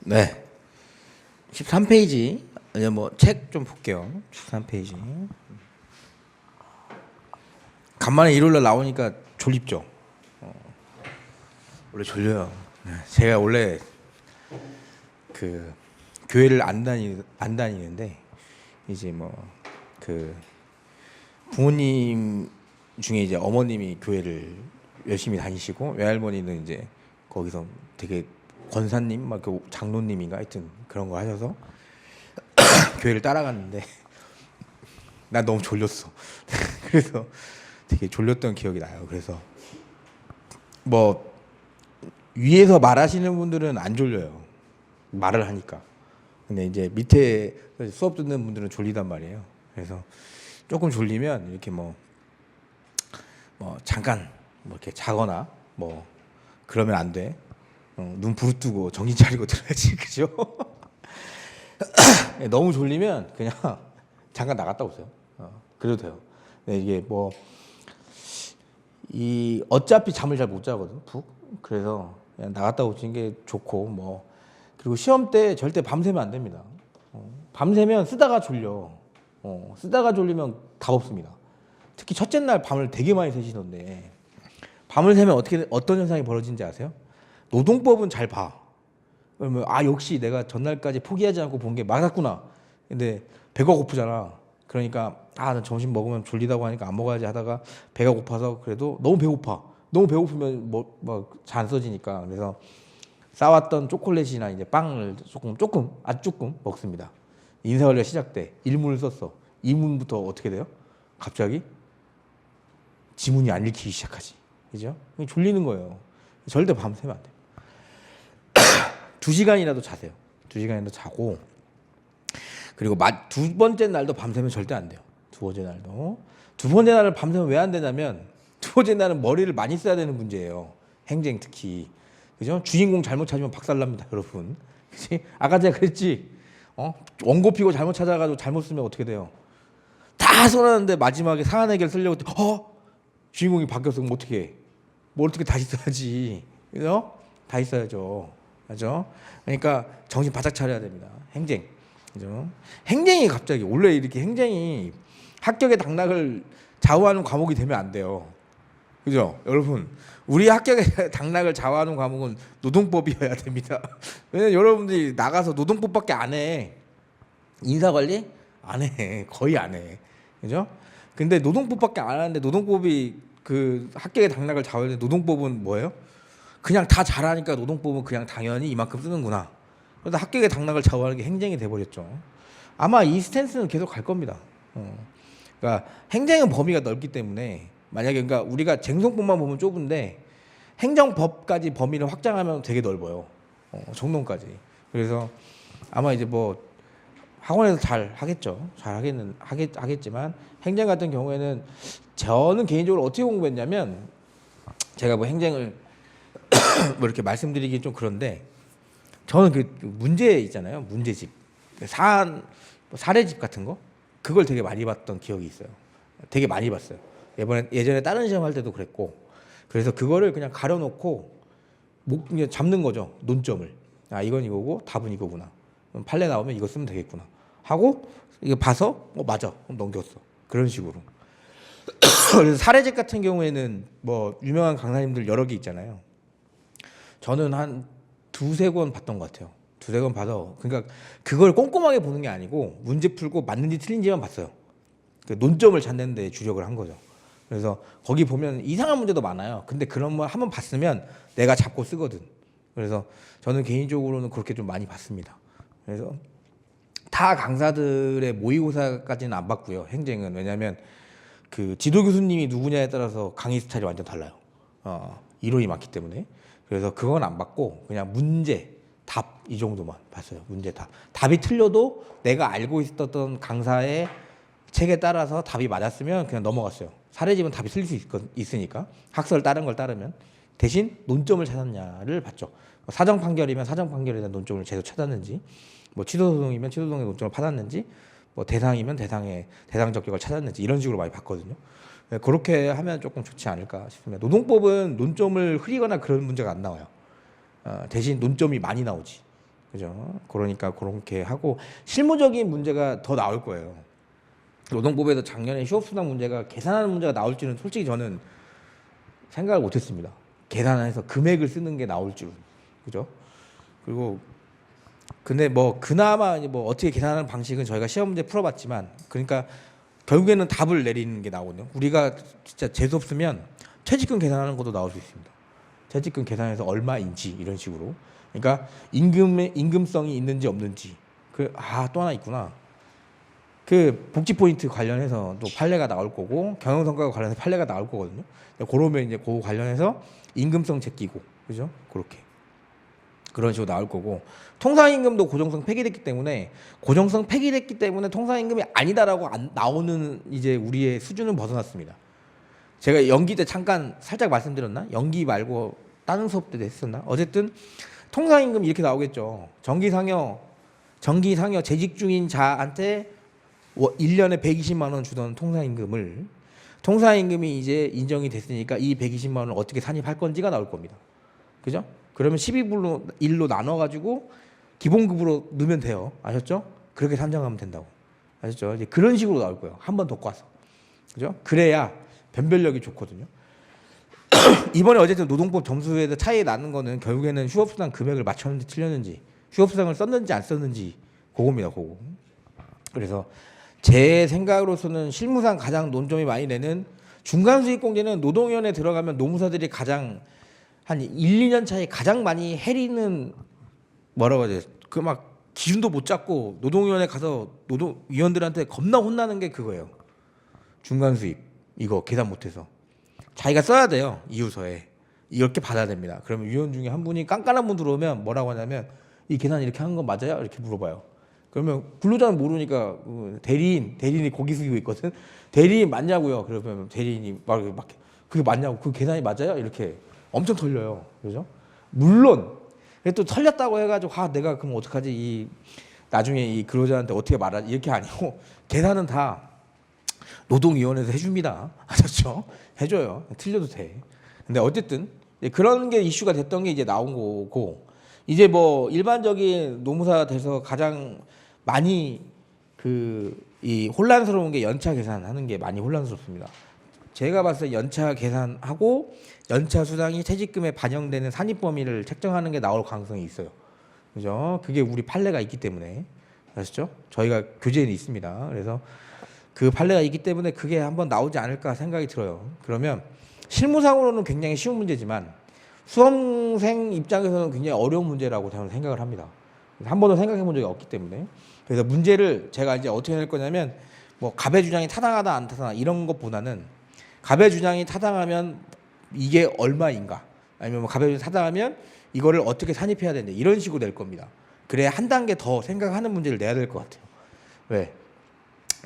네. 13페이지. 이제 뭐 책 좀 볼게요. 13페이지. 간만에 일요일날 나오니까 졸립죠. 원래 졸려요. 네. 제가 원래 그 교회를 안 다니는데 이제 뭐 그 부모님 중에 이제 어머님이 교회를 열심히 다니시고 외할머니는 이제 거기서 되게 권사님 막 그 장로님인가 하여튼 그런 거 하셔서 교회를 따라갔는데 난 너무 졸렸어. 그래서 되게 졸렸던 기억이 나요. 그래서 뭐 위에서 말하시는 분들은 안 졸려요. 말을 하니까. 근데 이제 밑에 수업 듣는 분들은 졸리단 말이에요. 그래서 조금 졸리면 이렇게 뭐 잠깐 뭐 이렇게 자거나 뭐 그러면 안 돼. 눈 부릅뜨고 정신 차리고 들어야지, 그죠? 너무 졸리면 그냥 잠깐 나갔다 오세요. 그래도 돼요. 근데 이게 뭐 이 어차피 잠을 잘 못 자거든, 푹. 그래서 그냥 나갔다 오시는 게 좋고 뭐 그리고 시험 때 절대 밤새면 안 됩니다. 밤새면 쓰다가 졸려. 쓰다가 졸리면 답 없습니다. 특히 첫째 날 밤을 되게 많이 새시던데 밤을 새면 어떤 현상이 벌어지는지 아세요? 노동법은 잘 봐. 그러면 역시 내가 전날까지 포기하지 않고 본 게 맞았구나. 근데 배가 고프잖아. 그러니까 나 점심 먹으면 졸리다고 하니까 안 먹어야지 하다가 배가 고파서 그래도 너무 배고파. 너무 배고프면 뭐 잘 안 써지니까. 그래서 싸왔던 초콜릿이나 이제 빵을 아주 조금 먹습니다. 인사원리가 시작돼. 1문을 썼어. 2문부터 어떻게 돼요? 갑자기 지문이 안 읽히기 시작하지. 그죠? 졸리는 거예요. 절대 밤새면 안 돼요. 2시간이라도 자세요. 2시간이라도 자고 그리고 두 번째 날도 밤새면 절대 안 돼요. 두 번째 날도. 두 번째 날을 밤새면 왜 안 되냐면 두 번째 날은 머리를 많이 써야 되는 문제예요. 행정 특히. 그죠? 주인공 잘못 찾으면 박살납니다, 여러분. 그치? 아까 제가 그랬지. 원고 피고 잘못 찾아가지고 잘못 쓰면 어떻게 돼요? 다 써놨는데 마지막에 상한 해결 쓰려고 주인공이 바뀌었어. 그럼 어떻게 해? 뭐 어떻게 다시 써야지. 그죠? 다시 써야죠. 맞죠? 그러니까 정신 바짝 차려야 됩니다. 행정. 그죠? 행정이 갑자기 원래 이렇게 행정이 합격의 당락을 좌우하는 과목이 되면 안 돼요. 그죠? 여러분, 우리 합격의 당락을 좌우하는 과목은 노동법이어야 됩니다. 왜냐면 여러분들이 나가서 노동법밖에 안 해. 인사관리? 안 해. 거의 안 해. 그죠? 근데 노동법밖에 안 하는데 노동법이 그 합격의 당락을 좌우하는 노동법은 뭐예요? 그냥 다 잘하니까 노동법은 그냥 당연히 이만큼 쓰는구나. 그래서 합격의 당락을 좌우하는 게 행정이 돼버렸죠. 아마 이 스탠스는 계속 갈 겁니다. 그러니까 행정은 범위가 넓기 때문에 만약에 그러니까 우리가 쟁송법만 보면 좁은데 행정법까지 범위를 확장하면 되게 넓어요. 정론까지. 그래서 아마 이제 뭐 학원에서 잘 하겠죠. 하겠지만 행정 같은 경우에는 저는 개인적으로 어떻게 공부했냐면 제가 뭐 행정을 뭐 이렇게 말씀드리기 좀 그런데 저는 그 문제 있잖아요. 문제집. 사례집 같은 거 그걸 되게 많이 봤던 기억이 있어요. 되게 많이 봤어요. 예전에 다른 시험 할 때도 그랬고 그래서 그거를 그냥 가려놓고 그냥 잡는 거죠. 논점을. 이건 이거고 답은 이거구나. 그럼 판례 나오면 이거 쓰면 되겠구나 하고 이거 봐서 맞아. 그럼 넘겼어. 그런 식으로. 그래서 사례집 같은 경우에는 뭐 유명한 강사님들 여러 개 있잖아요. 저는 한 두세 권 봤던 것 같아요. 두세 권 봐서 그러니까 그걸 꼼꼼하게 보는 게 아니고 문제 풀고 맞는지 틀린지만 봤어요. 그 논점을 찾는 데 주력을 한 거죠. 그래서 거기 보면 이상한 문제도 많아요. 근데 그런 거 한번 봤으면 내가 잡고 쓰거든. 그래서 저는 개인적으로는 그렇게 좀 많이 봤습니다. 그래서 타 강사들의 모의고사까지는 안 봤고요. 행정은 왜냐하면 그 지도 교수님이 누구냐에 따라서 강의 스타일이 완전 달라요. 이론이 많기 때문에. 그래서 그건 안 봤고 그냥 문제, 답 이 정도만 봤어요. 문제, 답. 답이 틀려도 내가 알고 있었던 강사의 책에 따라서 답이 맞았으면 그냥 넘어갔어요. 사례집은 답이 틀릴 수 있으니까 학설 다른 걸 따르면 대신 논점을 찾았냐를 봤죠. 사정 판결이면 사정 판결에 대한 논점을 제대로 찾았는지, 뭐 취소 소송이면 취소 소송의 논점을 받았는지, 뭐 대상이면 대상의 대상적 격을 찾았는지 이런 식으로 많이 봤거든요. 그렇게 하면 조금 좋지 않을까 싶습니다. 노동법은 논점을 흐리거나 그런 문제가 안 나와요. 대신 논점이 많이 나오지. 그죠? 그러니까 그렇게 하고 실무적인 문제가 더 나올 거예요. 노동법에서 작년에 휴업수당 문제가 계산하는 문제가 나올지는 솔직히 저는 생각을 못했습니다. 계산해서 금액을 쓰는 게 나올 줄은. 그죠? 그리고 근데 뭐 그나마 뭐 어떻게 계산하는 방식은 저희가 시험 문제 풀어봤지만 그러니까 결국에는 답을 내리는 게 나오거든요. 우리가 진짜 재수 없으면 퇴직금 계산하는 것도 나올 수 있습니다. 퇴직금 계산해서 얼마인지 이런 식으로. 그러니까 임금성이 있는지 없는지. 또 하나 있구나. 그 복지 포인트 관련해서 또 판례가 나올 거고 경영성과 관련해서 판례가 나올 거거든요. 그러면 이제 그 관련해서 임금성 제끼고 그죠? 그렇게 그런 식으로 나올 거고 통상임금도 고정성 폐기됐기 때문에 통상임금이 아니다라고 나오는 이제 우리의 수준은 벗어났습니다. 제가 연기 때 잠깐 살짝 말씀드렸나? 연기 말고 다른 수업 때도 했었나? 어쨌든 통상임금 이렇게 나오겠죠. 정기상여 재직 중인 자한테 1년에 120만 원 주던 통상임금이 이제 인정이 됐으니까 이 120만 원을 어떻게 산입할 건지가 나올 겁니다. 그죠? 그러면 12분로 1로 나눠가지고 기본급으로 넣으면 돼요. 아셨죠? 그렇게 산정하면 된다고. 아셨죠? 이제 그런 식으로 나올 거예요. 한 번 더 꽈서. 그죠? 그래야 변별력이 좋거든요. 이번에 어쨌든 노동법 점수에서 차이 나는 거는 결국에는 휴업수당 금액을 맞췄는지 틀렸는지, 휴업수당을 썼는지 안 썼는지 그겁니다. 그거. 그래서 제 생각으로서는 실무상 가장 논점이 많이 되는 중간수익공제는 노동위원회 들어가면 노무사들이 가장 한 1, 2년 차에 가장 많이 해리는 뭐라고 하지? 그 막 기준도 못 잡고 노동위원회 가서 노동위원들한테 겁나 혼나는 게 그거예요. 중간수입 이거 계산 못해서 자기가 써야 돼요. 이유서에 이렇게 받아야 됩니다. 그러면 위원 중에 한 분이 깐깐한 분 들어오면 뭐라고 하냐면 이 계산 이렇게 하는 거 맞아요? 이렇게 물어봐요. 그러면 근로자는 모르니까 대리인이 고기 숙이고 있거든. 대리인 맞냐고요? 그러면 대리인이 막 그게 맞냐고 그 계산이 맞아요? 이렇게 엄청 털려요. 그죠? 물론 또 털렸다고 해가지고 내가 그럼 어떡하지? 나중에 이 근로자한테 어떻게 말하지? 이렇게 아니고 계산은 다 노동위원회에서 해줍니다. 아셨죠? 해줘요. 틀려도 돼. 근데 어쨌든 그런 게 이슈가 됐던 게 이제 나온 거고 이제 뭐 일반적인 노무사 돼서 가장 많이 이 혼란스러운 게 연차 계산하는 게 많이 혼란스럽습니다. 제가 봤을 때 연차 계산하고 연차 수당이 퇴직금에 반영되는 산입 범위를 책정하는 게 나올 가능성이 있어요. 그죠? 그게 우리 판례가 있기 때문에 아시죠? 저희가 교재에는 있습니다. 그래서 그 판례가 있기 때문에 그게 한번 나오지 않을까 생각이 들어요. 그러면 실무상으로는 굉장히 쉬운 문제지만 수험생 입장에서는 굉장히 어려운 문제라고 저는 생각을 합니다. 한 번도 생각해 본 적이 없기 때문에. 그래서 문제를 제가 이제 어떻게 할 거냐면 뭐 갑의 주장이 타당하다 안 타당하다 이런 것보다는 갑의 주장이 타당하면 이게 얼마인가 아니면 뭐 갑의 주장이 타당하면 이거를 어떻게 산입해야 되는데 이런 식으로 낼 겁니다. 그래야 한 단계 더 생각하는 문제를 내야 될 것 같아요. 왜?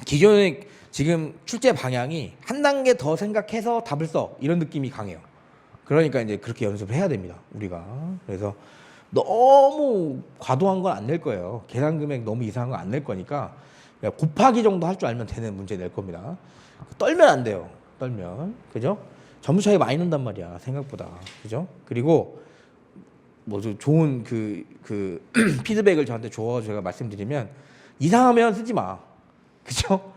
기존의 지금 출제 방향이 한 단계 더 생각해서 답을 써 이런 느낌이 강해요. 그러니까 이제 그렇게 연습을 해야 됩니다. 우리가. 그래서 너무 과도한 건 안 낼 거예요. 계산 금액 너무 이상한 건 안 낼 거니까 곱하기 정도 할 줄 알면 되는 문제 낼 겁니다. 떨면 안 돼요. 떨면. 그죠? 점수 차이 많이 난단 말이야. 생각보다. 그죠? 그리고 뭐 좋은 그 피드백을 저한테 줘서 제가 말씀드리면 이상하면 쓰지 마. 그죠?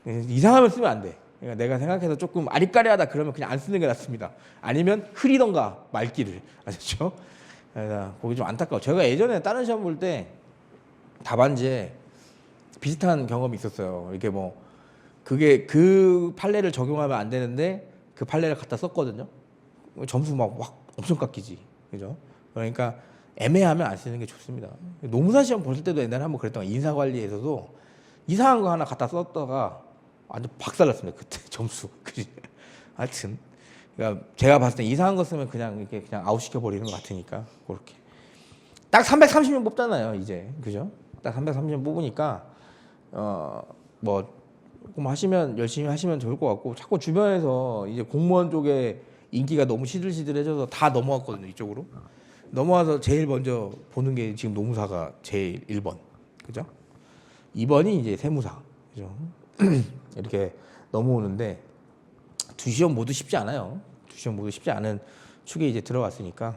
이상하면 쓰면 안 돼. 그러니까 내가 생각해서 조금 아리까리하다 그러면 그냥 안 쓰는 게 낫습니다. 아니면 흐리던가 말기를. 아셨죠? 거기 좀 안타까워. 제가 예전에 다른 시험 볼 때 답안지에 비슷한 경험이 있었어요. 이렇게 뭐 그게 그 판례를 적용하면 안 되는데 그 판례를 갖다 썼거든요. 점수 막 엄청 깎이지. 그죠? 그러니까 애매하면 안 쓰는 게 좋습니다. 노무사 시험 볼 때도 옛날에 한번 그랬던 거예요. 인사관리에서도 이상한 거 하나 갖다 썼다가 완전 박살났습니다. 그때 점수. 하여튼 그러니까 제가 봤을 때 이상한 거 쓰면 그냥 아웃시켜 버리는 것 같으니까 그렇게 딱 330명 뽑잖아요. 이제 그죠? 딱 330명 뽑으니까 뭐 조금 열심히 하시면 좋을 것 같고 자꾸 주변에서 이제 공무원 쪽에 인기가 너무 시들시들해져서 다 넘어왔거든요. 이쪽으로 넘어와서 제일 먼저 보는 게 지금 노무사가 제일 1번 그죠? 2번이 이제 세무사 그죠? 이렇게 넘어오는데 두 시험 모두 쉽지 않아요. 두 시험 모두 쉽지 않은 축에 이제 들어왔으니까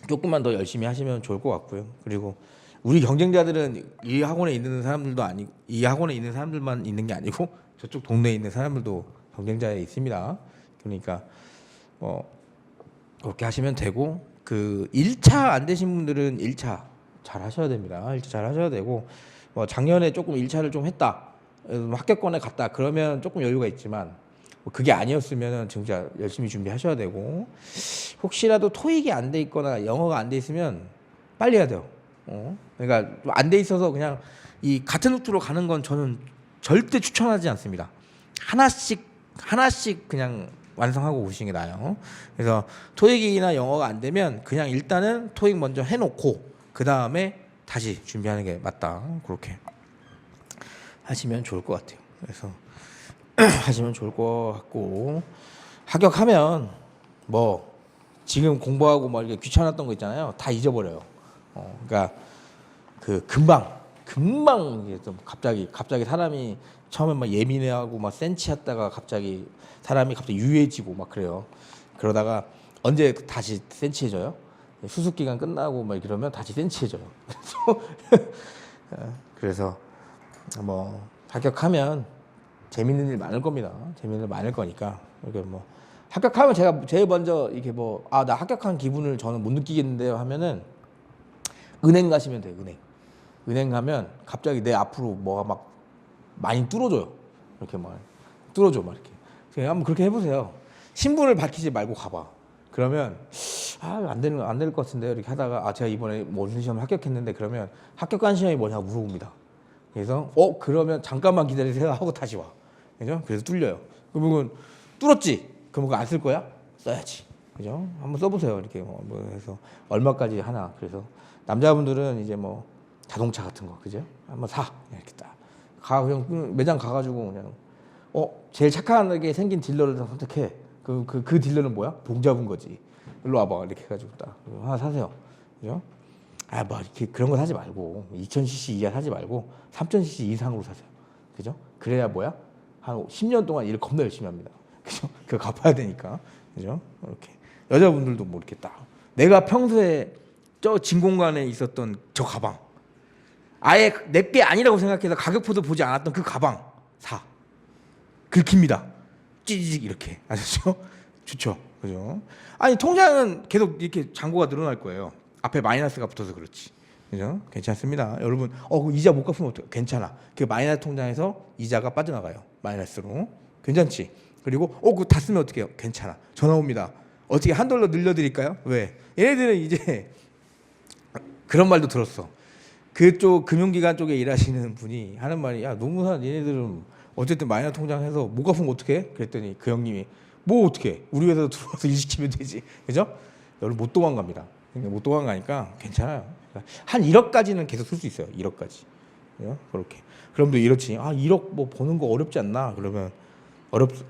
조금만 더 열심히 하시면 좋을 것 같고요. 그리고 우리 경쟁자들은 이 학원에 있는 사람들도 아니 이 학원에 있는 사람들만 있는 게 아니고 저쪽 동네에 있는 사람들도 경쟁자에 있습니다. 그러니까 그렇게 하시면 되고 그 1차 안 되신 분들은 1차 잘 하셔야 됩니다. 1차 잘 하셔야 되고 작년에 조금 1차를 좀 했다. 합격권에 갔다. 그러면 조금 여유가 있지만 그게 아니었으면 진짜 열심히 준비하셔야 되고 혹시라도 토익이 안 돼 있거나 영어가 안 돼 있으면 빨리 해야 돼요. 그러니까 안 돼 있어서 그냥 이 같은 루트로 가는 건 저는 절대 추천하지 않습니다. 하나씩 그냥 완성하고 오시는 게 나아요. 그래서 토익이나 영어가 안 되면 그냥 일단은 토익 먼저 해놓고 그 다음에 다시 준비하는 게 맞다. 그렇게 하시면 좋을 것 같아요. 그래서 하시면 좋을 것 같고 합격하면 뭐 지금 공부하고 뭐 이렇게 귀찮았던 거 있잖아요. 다 잊어버려요. 그러니까 그 금방 이제 좀 갑자기 사람이 처음에 막 예민해하고 막 센치했다가 갑자기 사람이 갑자기 유해지고 막 그래요. 그러다가 언제 다시 센치해져요? 수습 기간 끝나고 막 이러면 다시 센치해져요. 그래서 뭐 합격하면 재밌는 일 많을 겁니다. 재밌는 일 많을 거니까 이게 뭐 합격하면 제가 제일 먼저 이렇게 나 합격한 기분을 저는 못 느끼겠는데요 하면은 은행 가시면 돼요. 은행 가면 갑자기 내 앞으로 뭐가 막 많이 뚫어져요. 이렇게 막 뚫어져 막 이렇게. 그냥 한번 그렇게 해보세요. 신분을 밝히지 말고 가봐. 그러면 안 될 것 같은데요. 이렇게 하다가 제가 이번에 무슨 시험 합격했는데 그러면 합격한 시험이 뭐냐고 물어봅니다. 그래서 그러면 잠깐만 기다리세요 하고 다시 와. 그죠? 그래서 뚫려요. 그러면 뚫었지? 그럼 그거 안 쓸 거야? 써야지. 그죠? 한번 써보세요. 이렇게 뭐 해서 얼마까지 하나. 그래서 남자분들은 이제 뭐 자동차 같은 거, 그죠? 한번 사. 이렇게 딱. 그냥 매장 가가지고 그냥 제일 착하게 생긴 딜러를 선택해. 그 딜러는 뭐야? 봉잡은 거지. 일로 와봐. 이렇게 해가지고 딱 하나 사세요. 그죠? 뭐 이렇게 그런 거 사지 말고 2000cc 이하 사지 말고 3000cc 이상으로 사세요. 그죠? 그래야 뭐야? 한 10년 동안 일 겁나 열심히 합니다. 그죠? 그거 갚아야 되니까. 그죠? 이렇게 여자분들도 뭐 이렇게 딱 내가 평소에 저 진공관에 있었던 저 가방 아예 내 게 아니라고 생각해서 가격표도 보지 않았던 그 가방 사. 긁힙니다. 찌직 이렇게 아셨죠? 좋죠, 그죠? 아니 통장은 계속 이렇게 잔고가 늘어날 거예요. 앞에 마이너스가 붙어서 그렇지, 그죠? 괜찮습니다, 여러분. 그 이자 못 갚으면 어떡해? 괜찮아. 그 마이너스 통장에서 이자가 빠져나가요. 마이너스로 괜찮지. 그리고 그거 다 쓰면 어떡해요? 괜찮아. 전화 옵니다. 어떻게 $1 늘려드릴까요? 왜? 얘네들은 이제 그런 말도 들었어. 그쪽 금융기관 쪽에 일하시는 분이 하는 말이 노무사 얘네들은 어쨌든 마이너 통장해서 못 갚으면 어떡해? 그랬더니 그 형님이 뭐 어떡해? 우리 회사도 들어와서 일 시키면 되지. 그죠? 여러분 못 도망갑니다. 못 도망가니까 괜찮아요. 한 1억까지는 계속 쓸 수 있어요. 1억까지. 그죠? 그렇게. 그럼 또 이렇지. 1억 뭐 버는 거 어렵지 않나? 그러면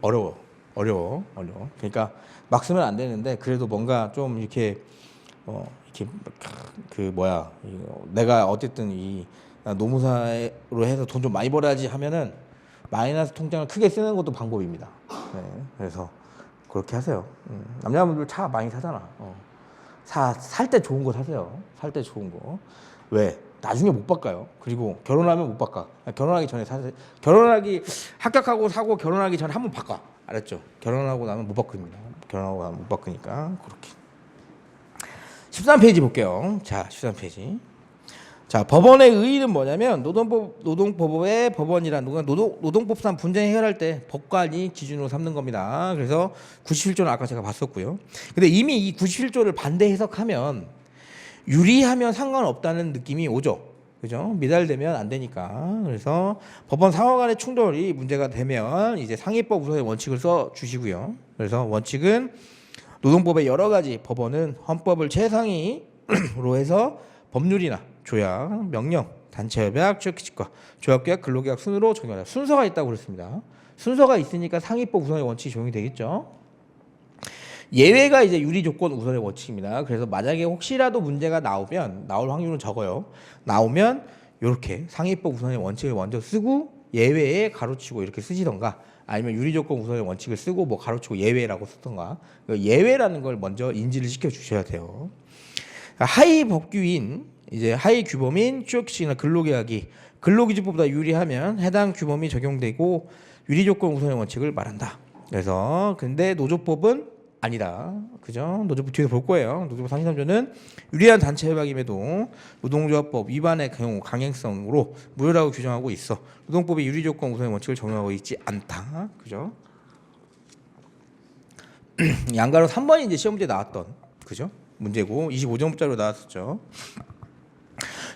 어려워. 그러니까 막 쓰면 안 되는데 그래도 뭔가 좀 이렇게 내가 어쨌든 이 노무사로 해서 돈 좀 많이 벌어야지 하면은 마이너스 통장을 크게 쓰는 것도 방법입니다. 네, 그래서 그렇게 하세요. 남자분들 차 많이 사잖아. 살 때 좋은 거 사세요. 살 때 좋은 거. 왜? 나중에 못 바꿔요. 그리고 결혼하면 못 바꿔. 결혼하기 전에 사세요. 합격하고 사고 결혼하기 전에 한번 바꿔. 알았죠? 결혼하고 나면 못 바꿉니다. 결혼하고 나면 못 바꾸니까 그렇게. 13페이지 볼게요. 자, 13페이지. 자, 법원의 의의는 뭐냐면 노동법의 법원이란 노동법상 분쟁 해결할 때 법관이 기준으로 삼는 겁니다. 그래서 97조는 아까 제가 봤었고요. 근데 이미 이 97조를 반대 해석하면 유리하면 상관없다는 느낌이 오죠. 그죠? 미달되면 안 되니까. 그래서 법원 상하 간의 충돌이 문제가 되면 이제 상위법 우선의 원칙을 써 주시고요. 그래서 원칙은 노동법의 여러 가지 법원은 헌법을 최상위로 해서 법률이나 조약, 명령, 단체협약, 취업규칙과 조합계약, 근로계약 순으로 적용한다. 순서가 있다고 그랬습니다. 순서가 있으니까 상위법 우선의 원칙이 적용이 되겠죠. 예외가 이제 유리조건 우선의 원칙입니다. 그래서 만약에 혹시라도 문제가 나올 확률은 적어요. 나오면 이렇게 상위법 우선의 원칙을 먼저 쓰고 예외에 가로치고 이렇게 쓰시던가 아니면 유리조건 우선의 원칙을 쓰고 뭐 가로치고 예외라고 쓰던가 예외라는 걸 먼저 인지를 시켜 주셔야 돼요. 하위 법규인 이제 하위 규범인 취업규칙이나 근로계약이 근로기준법보다 유리하면 해당 규범이 적용되고 유리조건 우선의 원칙을 말한다. 그래서 근데 노조법은 아니다. 그죠? 노조법 뒤에서 볼 거예요. 노조법 33조는 유리한 단체 협약임에도 노동조합법 위반의 경우 강행성으로 무효라고 규정하고 있어. 노동법이 유리조건 우선의 원칙을 적용하고 있지 않다. 그죠? 양가로 3번이 이제 시험 문제 나왔던 그죠? 문제고 25점짜리로 나왔었죠.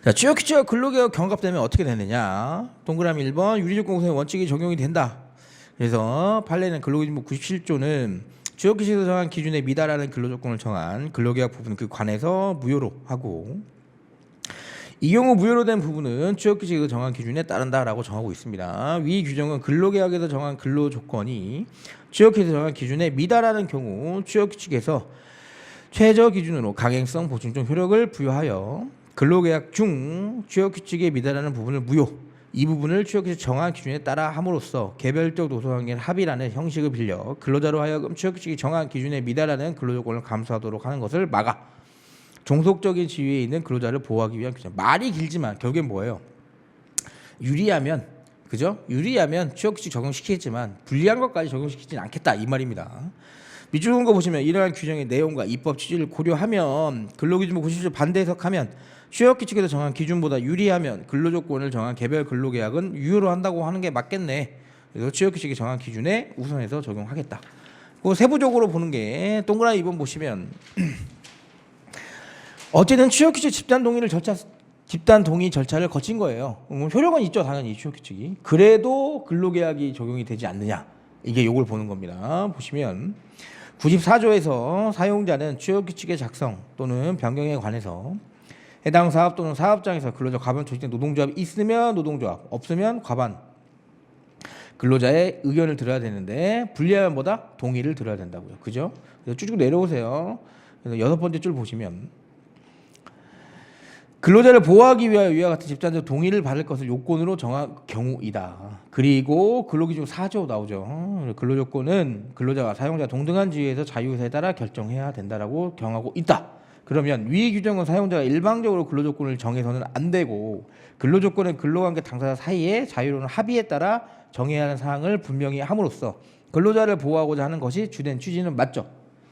자, 취업규칙과 근로계약 경합되면 어떻게 되느냐? 동그라미 1번 유리조건 우선의 원칙이 적용이 된다. 그래서 판례는 근로기준법 97조는 취업규칙에서 정한 기준에 미달하는 근로조건을 정한 근로계약 부분 그 관해서 무효로 하고 이 경우 무효로 된 부분은 취업규칙에서 정한 기준에 따른다라고 정하고 있습니다. 위 규정은 근로계약에서 정한 근로조건이 취업규칙에서 정한 기준에 미달하는 경우 취업규칙에서 최저 기준으로 강행성 보충적 효력을 부여하여 근로계약 중 취업규칙에 미달하는 부분을 무효, 이 부분을 취업규칙 정한 기준에 따라 함으로써 개별적 노동관계는 합의라는 형식을 빌려 근로자로 하여금 취업규칙이 정한 기준에 미달하는 근로조건을 감수하도록 하는 것을 막아 종속적인 지위에 있는 근로자를 보호하기 위한 규정. 말이 길지만 결국엔 뭐예요? 유리하면 그죠? 유리하면 취업규칙 적용시키겠지만 불리한 것까지 적용시키지는 않겠다 이 말입니다. 밑줄 그은 거 보시면 이러한 규정의 내용과 입법 취지를 고려하면 근로기준법 97조 반대 해석하면 취업규칙에서 정한 기준보다 유리하면 근로조건을 정한 개별 근로계약은 유효로 한다고 하는 게 맞겠네. 그래서 취업규칙이 정한 기준에 우선해서 적용하겠다. 그 세부적으로 보는 게 동그라미 2번 보시면 어쨌든 취업규칙 집단 동의 절차를 거친 거예요. 효력은 있죠 당연히 취업규칙이. 그래도 근로계약이 적용이 되지 않느냐 이게 요걸 보는 겁니다. 보시면 94조에서 사용자는 취업규칙의 작성 또는 변경에 관해서 해당 사업 또는 사업장에서 근로자 과반 조직된 노동조합이 있으면 노동조합, 없으면 과반 근로자의 의견을 들어야 되는데 불리하면 뭐다? 동의를 들어야 된다고요. 그죠? 그래서 쭉 내려오세요. 그래서 6번째 줄 보시면 근로자를 보호하기 위하여 위와 같은 집단적 동의를 받을 것을 요건으로 정한 경우이다. 그리고 근로기준 4조 나오죠. 근로조건은 근로자와 사용자 동등한 지위에서 자유에 따라 결정해야 된다라고 정하고 있다. 그러면 위 규정은 사용자가 일방적으로 근로조건을 정해서는 안 되고 근로조건은 근로관계 당사자 사이의 자유로운 합의에 따라 정해야 하는 사항을 분명히 함으로써 근로자를 보호하고자 하는 것이 주된 취지는 맞죠.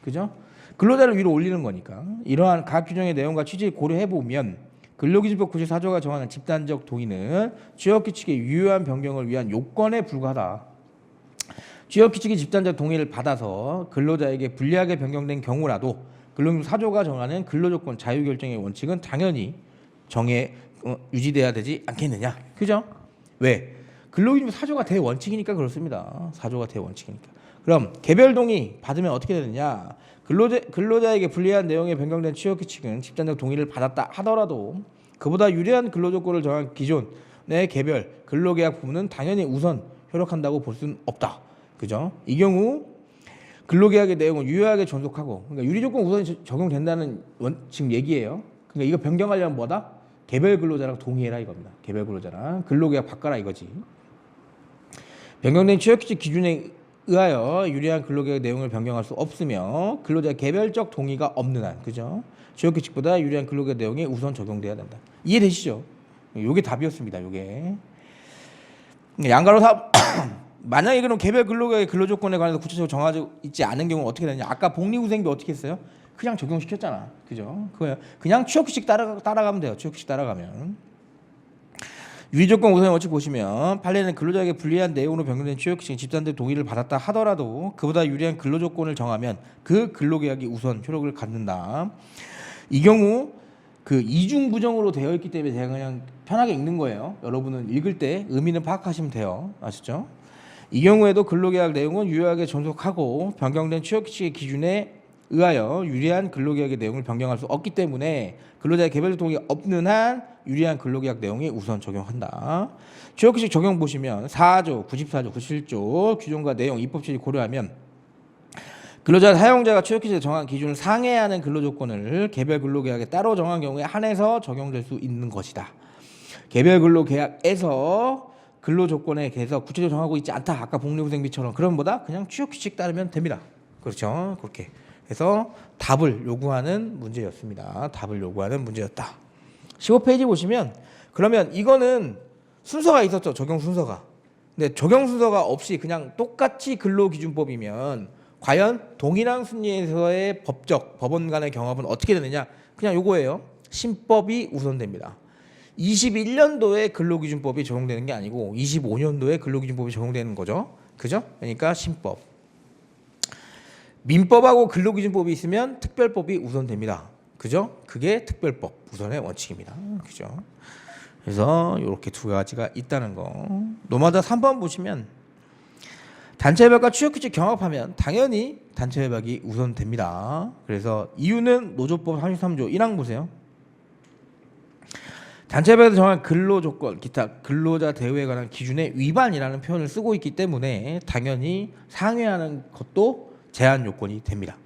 그죠? 근로자를 위로 올리는 거니까 이러한 각 규정의 내용과 취지를 고려해보면 근로기준법 94조가 정하는 집단적 동의는 취업규칙의 유효한 변경을 위한 요건에 불과하다. 취업규칙이 집단적 동의를 받아서 근로자에게 불리하게 변경된 경우라도 근로기준법 4조가 정하는 근로조건 자유결정의 원칙은 당연히 유지돼야 되지 않겠느냐. 그죠? 왜? 근로기준법 4조가 대원칙이니까 그렇습니다. 4조가 대원칙이니까. 그럼 개별 동의 받으면 어떻게 되느냐? 근로자에게 불리한 내용에 변경된 취업규칙은 집단적 동의를 받았다 하더라도 그보다 유리한 근로조건을 정한 기존의 개별 근로계약 부분은 당연히 우선 효력한다고 볼 수는 없다. 그죠? 이 경우 근로계약의 내용은 유효하게 존속하고 그러니까 유리조건 우선이 적용된다는 지금 얘기예요. 그러니까 이거 변경하려면 뭐다? 개별 근로자랑 동의해라 이겁니다. 개별 근로자랑 근로계약 바꿔라 이거지. 변경된 취업규칙 기준에 의하여 유리한 근로계약 내용을 변경할 수 없으며 근로자 개별적 동의가 없는 한, 그죠? 취업규칙보다 유리한 근로계약 내용이 우선 적용돼야 된다. 이해되시죠? 요게 답이었습니다. 요게 양가로 만약에 그럼 개별 근로계약의 근로조건에 관해서 구체적으로 정하지 있지 않은 경우는 어떻게 되냐? 아까 복리후생비 어떻게 했어요? 그냥 적용시켰잖아, 그죠? 그냥 취업규칙 따라가면 돼요. 취업규칙 따라가면. 유리조건 우선의 원칙 보시면 판례는 근로자에게 불리한 내용으로 변경된 취업규칙 집단적 동의를 받았다 하더라도 그보다 유리한 근로조건을 정하면 그 근로계약이 우선 효력을 갖는다. 이 경우 그 이중부정으로 되어 있기 때문에 제가 그냥 편하게 읽는 거예요. 여러분은 읽을 때 의미는 파악하시면 돼요. 아시죠? 이 경우에도 근로계약 내용은 유효하게 존속하고 변경된 취업규칙의 기준에 의하여 유리한 근로계약의 내용을 변경할 수 없기 때문에 근로자의 개별적 동의가 없는 한 유리한 근로계약 내용이 우선 적용한다. 취업규칙 적용 보시면 4조, 94조, 97조 규정과 내용, 입법 취지 고려하면 근로자 사용자가 취업규칙에 정한 기준을 상회하는 근로조건을 개별 근로계약에 따로 정한 경우에 한해서 적용될 수 있는 것이다. 개별 근로계약에서 근로조건에 대해서 구체적으로 정하고 있지 않다. 아까 복리후생비처럼 그럼 뭐다? 그냥 취업규칙 따르면 됩니다. 그렇죠? 그렇게 그래서 답을 요구하는 문제였습니다. 답을 요구하는 문제였다. 15페이지 보시면 그러면 이거는 순서가 있었죠. 적용 순서가. 근데 적용 순서가 없이 그냥 똑같이 근로기준법이면 과연 동일한 순위에서의 법원 간의 경합은 어떻게 되느냐? 그냥 요거예요. 신법이 우선됩니다. 21년도에 근로기준법이 적용되는 게 아니고 25년도에 근로기준법이 적용되는 거죠. 그죠? 그러니까 신법. 민법하고 근로기준법이 있으면 특별법이 우선됩니다. 그죠? 그게 특별법 우선의 원칙입니다. 그죠? 그래서 이렇게 두 가지가 있다는 거. 노마다 3번 보시면 단체협약과 취업규칙 경합하면 당연히 단체협약이 우선됩니다. 그래서 이유는 노조법 33조 1항 보세요. 단체협약에서 정한 근로조건, 기타 근로자 대우에 관한 기준의 위반이라는 표현을 쓰고 있기 때문에 당연히 상회하는 것도 제한 요건이 됩니다.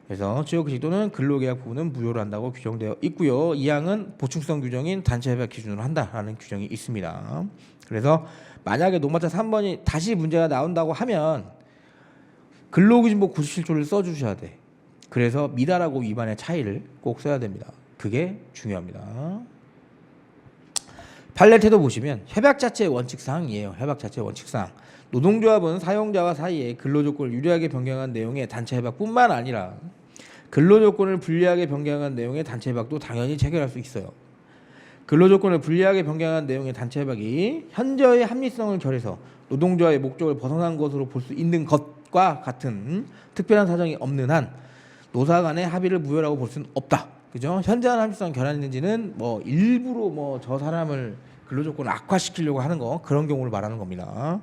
그래서 취업규칙 또는 근로계약 부분은 무효로 한다고 규정되어 있고요. 2항은 보충성 규정인 단체협약 기준으로 한다라는 규정이 있습니다. 그래서 만약에 노마차 3번이 다시 문제가 나온다고 하면 근로기준법 97조를 써주셔야 돼. 그래서 미달하고 위반의 차이를 꼭 써야 됩니다. 그게 중요합니다. 판례 태도 보시면 협약 자체의 원칙사항이에요. 협약 자체의 원칙사항. 노동조합은 사용자와 사이에 근로조건을 유리하게 변경한 내용의 단체협약뿐만 아니라 근로조건을 불리하게 변경한 내용의 단체협약도 당연히 체결할 수 있어요. 근로조건을 불리하게 변경한 내용의 단체협약이 현저히 합리성을 결해서 노동조합의 목적을 벗어난 것으로 볼 수 있는 것과 같은 특별한 사정이 없는 한 노사 간의 합의를 무효라고 볼 수는 없다. 그죠? 현저한 합리성을 결함했는지는 뭐 일부러 뭐 저 사람을 근로조건을 악화시키려고 하는 거 그런 경우를 말하는 겁니다.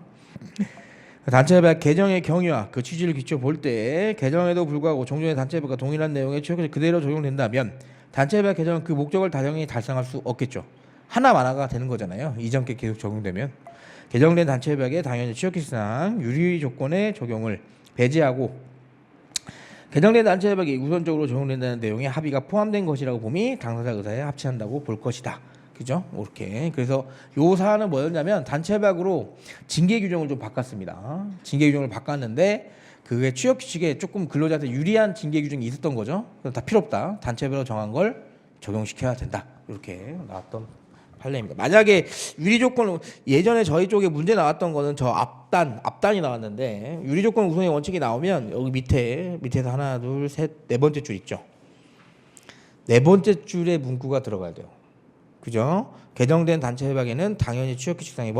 단체협약 개정의 경위와 그 취지를 기초 볼 때 개정에도 불구하고 종전의 단체협약과 동일한 내용의 취역이 그대로 적용된다면 단체협약 개정은 그 목적을 당연히 달성할 수 없겠죠. 하나만화가 되는 거잖아요. 이전 게 계속 적용되면 개정된 단체협약에 당연히 취역기사항 유리 조건의 적용을 배제하고 개정된 단체협약이 우선적으로 적용된다는 내용의 합의가 포함된 것이라고 봄이 당사자 의사에 합치한다고 볼 것이다. 그죠? 이렇게. 그래서 요 사안은 뭐였냐면 단체협약으로 징계 규정을 좀 바꿨습니다. 징계 규정을 바꿨는데 그게 취업 규칙에 조금 근로자한테 유리한 징계 규정이 있었던 거죠. 그래서 다 필요 없다. 단체별로 정한 걸 적용시켜야 된다. 이렇게 나왔던 판례입니다. 만약에 유리 조건 예전에 저희 쪽에 문제 나왔던 거는 저 앞단이 나왔는데 유리 조건 우선의 원칙이 나오면 여기 밑에서 하나 둘 셋 네 번째 줄 있죠. 네 번째 줄에 문구가 들어가야 돼요. 그죠? 개정된 단체협약에는 당연히 취업규칙상의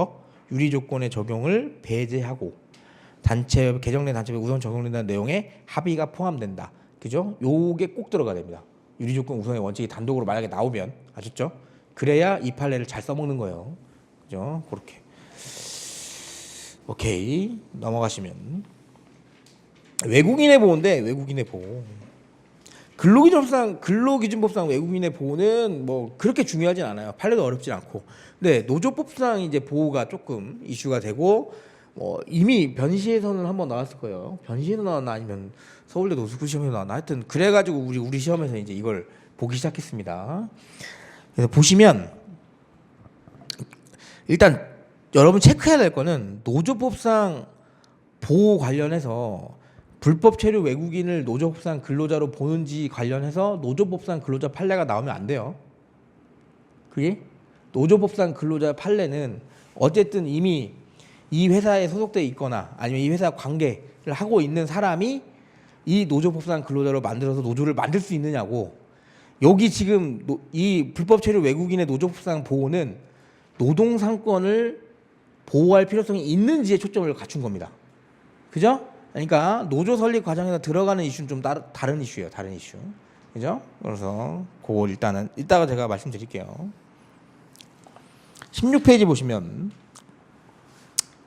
유리 조건의 적용을 배제하고 개정된 단체협약 우선 적용된다는 내용의 합의가 포함된다. 그죠? 요게 꼭 들어가야 됩니다. 유리 조건 우선의 원칙이 단독으로 만약에 나오면 아셨죠? 그래야 이 판례를 잘 써먹는 거예요. 그죠? 그렇게. 오케이. 넘어가시면 외국인의 보호인데 외국인의 보호. 근로기준법상 외국인의 보호는 뭐 그렇게 중요하진 않아요. 판례도 어렵진 않고. 근데 노조법상 이제 보호가 조금 이슈가 되고 이미 변시에서는 한번 나왔을 거예요. 변시에서 나왔나 아니면 서울대 노숙부 시험에서 나왔나 하여튼 그래가지고 우리 시험에서 이제 이걸 보기 시작했습니다. 그래서 보시면 일단 여러분 체크해야 될 거는 노조법상 보호 관련해서 불법 체류 외국인을 노조법상 근로자로 보는지 관련해서 노조법상 근로자 판례가 나오면 안 돼요. 그게 노조법상 근로자 판례는 어쨌든 이미 이 회사에 소속돼 있거나 아니면 이 회사 관계를 하고 있는 사람이 이 노조법상 근로자로 만들어서 노조를 만들 수 있느냐고. 여기 지금 이 불법 체류 외국인의 노조법상 보호는 노동상권을 보호할 필요성이 있는지에 초점을 갖춘 겁니다. 그죠? 그러니까 노조 설립 과정에서 들어가는 이슈는 좀 다른 이슈예요. 다른 이슈. 그죠? 그래서 그거 일단은 이따가 제가 말씀드릴게요. 16페이지 보시면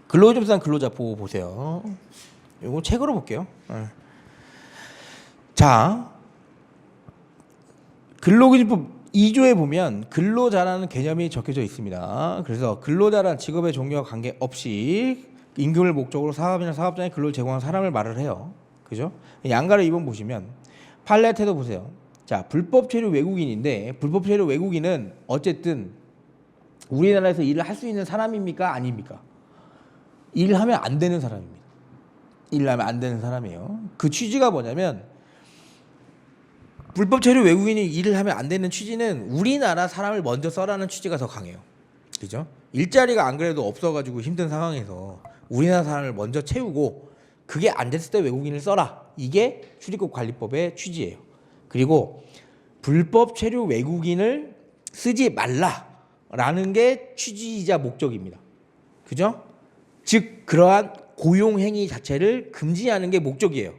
근로기준법상 근로자 보호 보세요. 이거 책으로 볼게요. 자, 근로기준법 2조에 보면 근로자라는 개념이 적혀져 있습니다. 그래서 근로자란 직업의 종류와 관계없이 임금을 목적으로 사업이나 사업장에 근로를 제공한 사람을 말을 해요. 그죠? 양가를 2번 보시면 판례 태도 보세요. 자, 불법 체류 외국인인데 불법 체류 외국인은 어쨌든 우리나라에서 일을 할 수 있는 사람입니까? 아닙니까? 일을 하면 안 되는 사람입니다. 일을 하면 안 되는 사람이에요. 그 취지가 뭐냐면 불법 체류 외국인이 일을 하면 안 되는 취지는 우리나라 사람을 먼저 써라는 취지가 더 강해요. 그죠? 일자리가 안 그래도 없어가지고 힘든 상황에서 우리나라 사람을 먼저 채우고 그게 안 됐을 때 외국인을 써라. 이게 출입국 관리법의 취지예요. 그리고 불법 체류 외국인을 쓰지 말라라는 게 취지이자 목적입니다. 그죠? 즉 그러한 고용 행위 자체를 금지하는 게 목적이에요.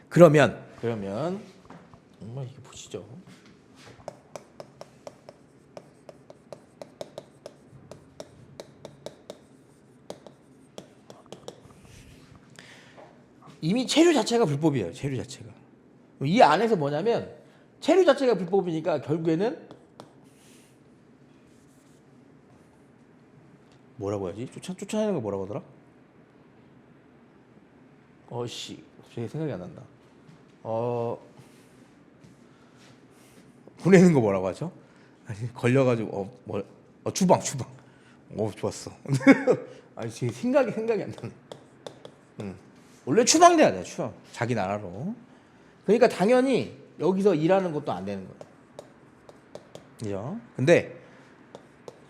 그러면 이게 보시죠. 이미 체류 자체가 불법이에요. 체류 자체가. 이 안에서 뭐냐면 체류 자체가 불법이니까 결국에는 뭐라고 하지? 쫓아내는 거 뭐라고 하더라? 갑자기 생각이 안 난다. 보내는 거 뭐라고 하죠? 아니, 걸려가지고 추방. 좋았어. 아니 지금 생각이 안 나네. 원래 추방돼야 돼, 추방. 자기 나라로. 그러니까 당연히 여기서 일하는 것도 안 되는 거예요. 그죠? 근데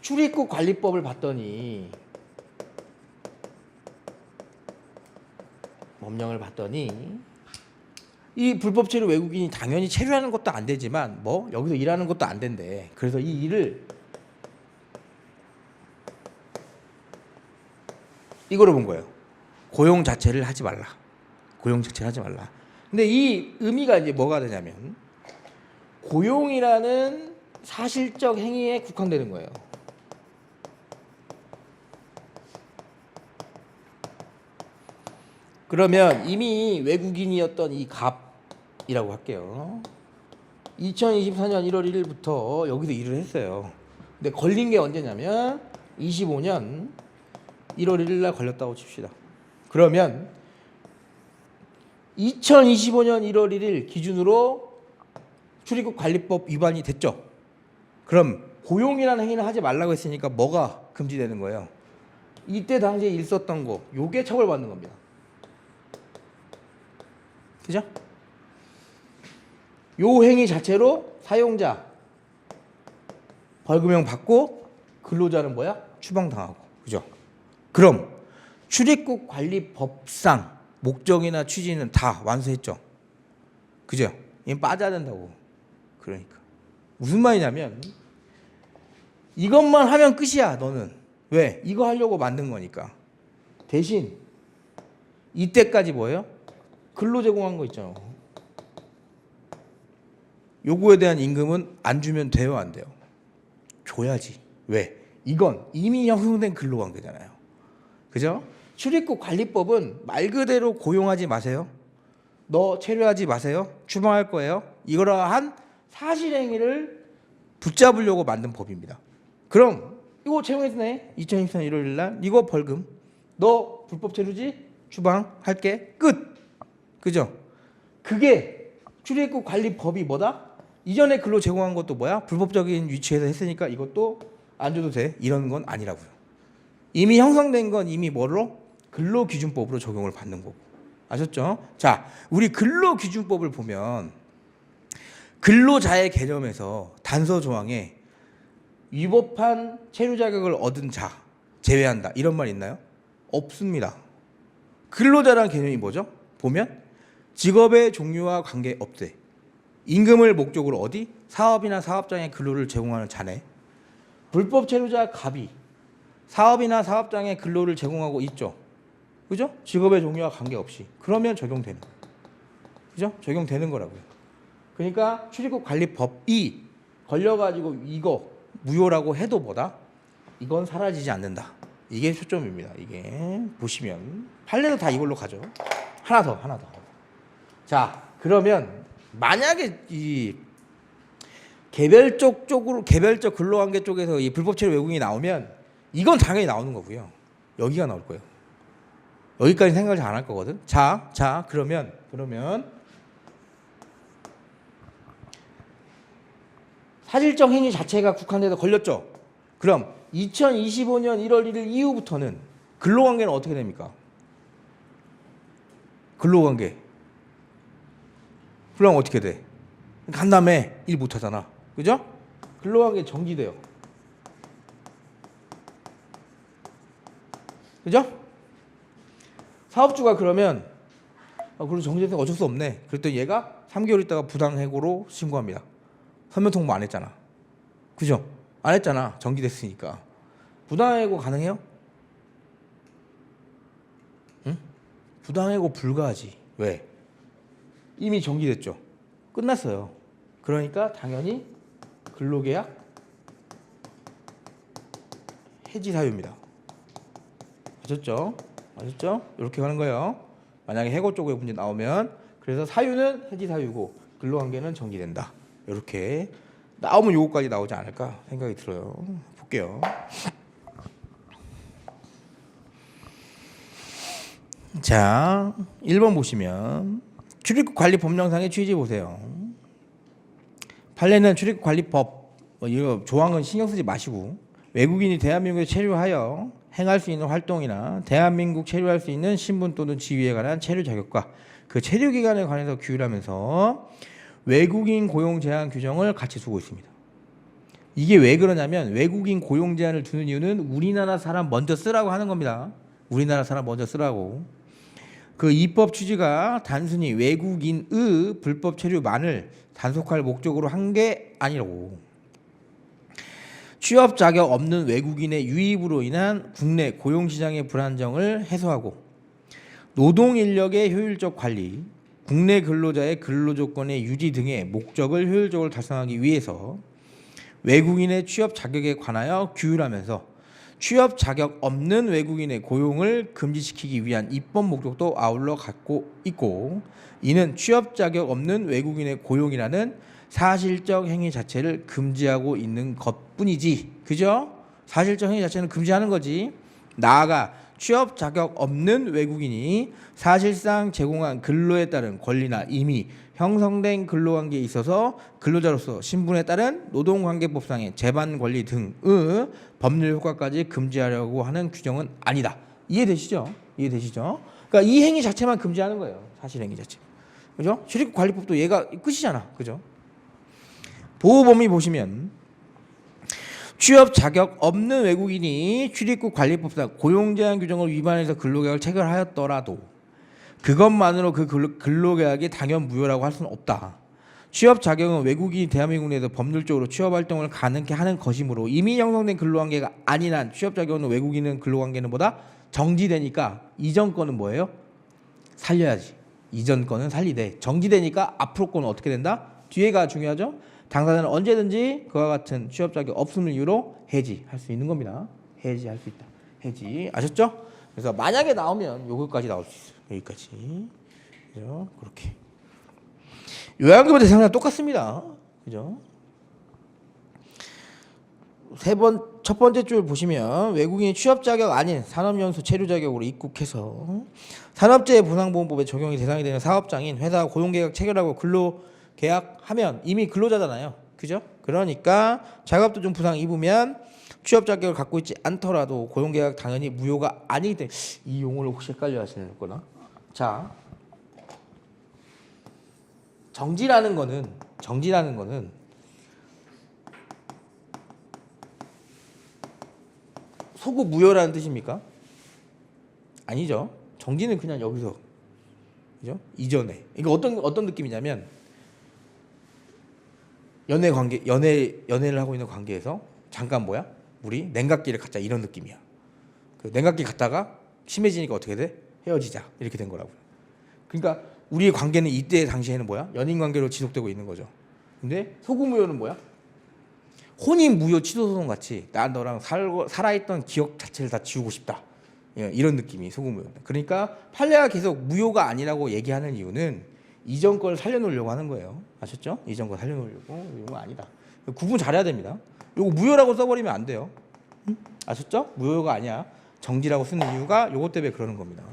출입국 관리법을 봤더니 법령을 봤더니 이 불법 체류 외국인이 당연히 체류하는 것도 안 되지만 뭐 여기서 일하는 것도 안 된대. 그래서 이 일을 이거로 본 거예요. 고용 자체를 하지 말라. 근데 이 의미가 이제 뭐가 되냐면 고용이라는 사실적 행위에 국한되는 거예요. 그러면 이미 외국인이었던 이 갑이라고 할게요. 2024년 1월 1일부터 여기서 일을 했어요. 근데 걸린 게 언제냐면 25년 1월 1일 날 걸렸다고 칩시다. 그러면 2025년 1월 1일 기준으로 출입국 관리법 위반이 됐죠. 그럼 고용이라는 행위는 하지 말라고 했으니까 뭐가 금지되는 거예요? 이때 당시에 일 썼던 거, 요게 처벌받는 겁니다. 그죠? 요 행위 자체로 사용자 벌금형 받고 근로자는 뭐야? 추방당하고. 그죠? 그럼 출입국 관리법상 목적이나 취지는 다 완수했죠. 그죠? 이건 빠져야 된다고. 그러니까 무슨 말이냐면 이것만 하면 끝이야. 너는 왜? 이거 하려고 만든 거니까. 대신 이때까지 뭐예요? 근로 제공한 거 있잖아. 요거에 대한 임금은 안 주면 돼요, 안 돼요? 줘야지. 왜? 이건 이미 형성된 근로관계잖아요. 그죠? 출입국 관리법은 말 그대로 고용하지 마세요. 너 체류하지 마세요. 추방할 거예요. 이러한 사실행위를 붙잡으려고 만든 법입니다. 그럼 이거 채용했네. 2024년 1월 1일 날 이거 벌금. 너 불법 체류지? 추방할게. 끝. 그죠? 그게 출입국 관리법이 뭐다? 이전에 근로 제공한 것도 뭐야? 불법적인 위치에서 했으니까 이것도 안 줘도 돼. 이런 건 아니라고요. 이미 형성된 건 이미 뭐로? 근로기준법으로 적용을 받는 거고. 아셨죠? 자, 우리 근로기준법을 보면 근로자의 개념에서 단서 조항에 위법한 체류 자격을 얻은 자 제외한다. 이런 말 있나요? 없습니다. 근로자라는 개념이 뭐죠? 보면 직업의 종류와 관계없대. 임금을 목적으로 어디? 사업이나 사업장에 근로를 제공하는 자네. 불법 체류자 갑이 사업이나 사업장에 근로를 제공하고 있죠. 그죠? 직업의 종류와 관계없이. 그러면 적용되는 거예요. 그죠? 적용되는 거라고요. 그러니까 출입국 관리법이 걸려가지고 이거 무효라고 해도 뭐다? 이건 사라지지 않는다. 이게 초점입니다. 이게 보시면 판례도 다 이걸로 가죠. 하나 더. 자, 그러면 만약에 이 개별적 근로관계 쪽에서 이 불법 체류 외국인이 나오면 이건 당연히 나오는 거고요. 여기가 나올 거예요. 여기까지 생각을 잘 안 할 거거든. 자, 그러면 사실적 행위 자체가 국한돼서 걸렸죠. 그럼 2025년 1월 1일 이후부터는 근로관계는 어떻게 됩니까? 근로관계 그럼 어떻게 돼? 간 다음에 일 못하잖아. 그죠? 근로관계 정지돼요. 그죠? 사업주가 그러면 그리고 정지돼서 어쩔 수 없네. 그랬더니 얘가 3개월 있다가 부당해고로 신고합니다. 서면 통보 안 했잖아. 그죠? 안 했잖아. 정지됐으니까. 부당해고 가능해요? 응? 부당해고 불가하지. 왜? 이미 정지됐죠. 끝났어요. 그러니까 당연히 근로계약 해지 사유입니다. 아셨죠? 아셨죠? 이렇게 가는 거예요. 만약에 해고 쪽에 문제 나오면 그래서 사유는 해지 사유고 근로관계는 정지된다. 이렇게 나오면 요거까지 나오지 않을까 생각이 들어요. 볼게요. 자, 1번 보시면 출입국 관리 법령상의 취지 보세요. 판례는 출입국 관리법 이거 조항은 신경 쓰지 마시고 외국인이 대한민국에 체류하여 행할 수 있는 활동이나 대한민국 체류할 수 있는 신분 또는 지위에 관한 체류 자격과 그 체류 기간에 관해서 규율하면서 외국인 고용 제한 규정을 같이 두고 있습니다. 이게 왜 그러냐면 외국인 고용 제한을 두는 이유는 우리나라 사람 먼저 쓰라고 하는 겁니다. 우리나라 사람 먼저 쓰라고. 그 입법 취지가 단순히 외국인의 불법 체류만을 단속할 목적으로 한 게 아니라고. 취업 자격 없는 외국인의 유입으로 인한 국내 고용시장의 불안정을 해소하고 노동 인력의 효율적 관리, 국내 근로자의 근로조건의 유지 등의 목적을 효율적으로 달성하기 위해서 외국인의 취업 자격에 관하여 규율하면서 취업 자격 없는 외국인의 고용을 금지시키기 위한 입법 목적도 아울러 갖고 있고 이는 취업 자격 없는 외국인의 고용이라는 사실적 행위 자체를 금지하고 있는 것뿐이지. 그죠? 사실적 행위 자체는 금지하는 거지. 나아가 취업 자격 없는 외국인이 사실상 제공한 근로에 따른 권리나 이미 형성된 근로관계에 있어서 근로자로서 신분에 따른 노동관계법상의 재반 권리 등의 법률 효과까지 금지하려고 하는 규정은 아니다. 이해되시죠? 이해되시죠? 그러니까 이 행위 자체만 금지하는 거예요. 사실 행위 자체. 그죠? 출입국관리법도 얘가 끝이잖아. 그죠? 보호범위 보시면 취업 자격 없는 외국인이 출입국 관리법상 고용제한 규정을 위반해서 근로계약을 체결하였더라도 그것만으로 그 근로계약이 당연 무효라고 할 수는 없다. 취업 자격은 외국인이 대한민국 내에서 법률적으로 취업 활동을 가능케 하는 것이므로 이미 형성된 근로관계가 아닌 한 취업 자격 없는 외국인은 근로관계는 보다 정지되니까 이전 거는 뭐예요? 살려야지. 이전 거는 살리되 정지되니까 앞으로 거는 어떻게 된다? 뒤에가 중요하죠. 당사자는 언제든지 그와 같은 취업 자격 없음을 이유로 해지할 수 있는 겁니다. 해지할 수 있다. 해지 아셨죠? 그래서 만약에 나오면 요거까지 나올 수 있어요. 여기까지. 그죠? 그렇게. 요양급여 대상자랑 똑같습니다. 그죠? 첫 번째 줄 보시면 외국인이 취업 자격 아닌 산업연수 체류 자격으로 입국해서 산업재해 보상보험법에 적용이 대상이 되는 사업장인 회사 고용계약 체결하고 근로계약하면 이미 근로자잖아요. 그죠? 그러니까 자격도중 부상 입으면 취업 자격을 갖고 있지 않더라도 고용계약 당연히 무효가 아니기 때문에 이 용어를 혹시 헷갈려 하시는 거나. 자, 정지라는 거는 소급 무효라는 뜻입니까? 아니죠. 정지는 그냥 여기서, 그죠? 이전에. 이거 어떤 느낌이냐면 연애를 하고 있는 관계에서 잠깐 우리 냉각기를 갖자 이런 느낌이야. 그 냉각기 갖다가 심해지니까 어떻게 돼? 헤어지자 이렇게 된 거라고요. 그러니까 우리의 관계는 이때 당시에는 연인 관계로 지속되고 있는 거죠. 근데 소급 무효는 혼인 무효 취소 소송 같이 나 너랑 살아있던 기억 자체를 다 지우고 싶다. 이런 느낌이 소급 무효입니다. 그러니까 판례가 계속 무효가 아니라고 얘기하는 이유는 이전 걸 살려놓으려고 하는 거예요. 아셨죠? 이전 거 살려놓으려고. 이거 아니다. 구분 잘해야 됩니다. 이거 무효라고 써버리면 안 돼요. 아셨죠? 무효가 아니야. 정지라고 쓰는 이유가 요것 때문에 그러는 겁니다.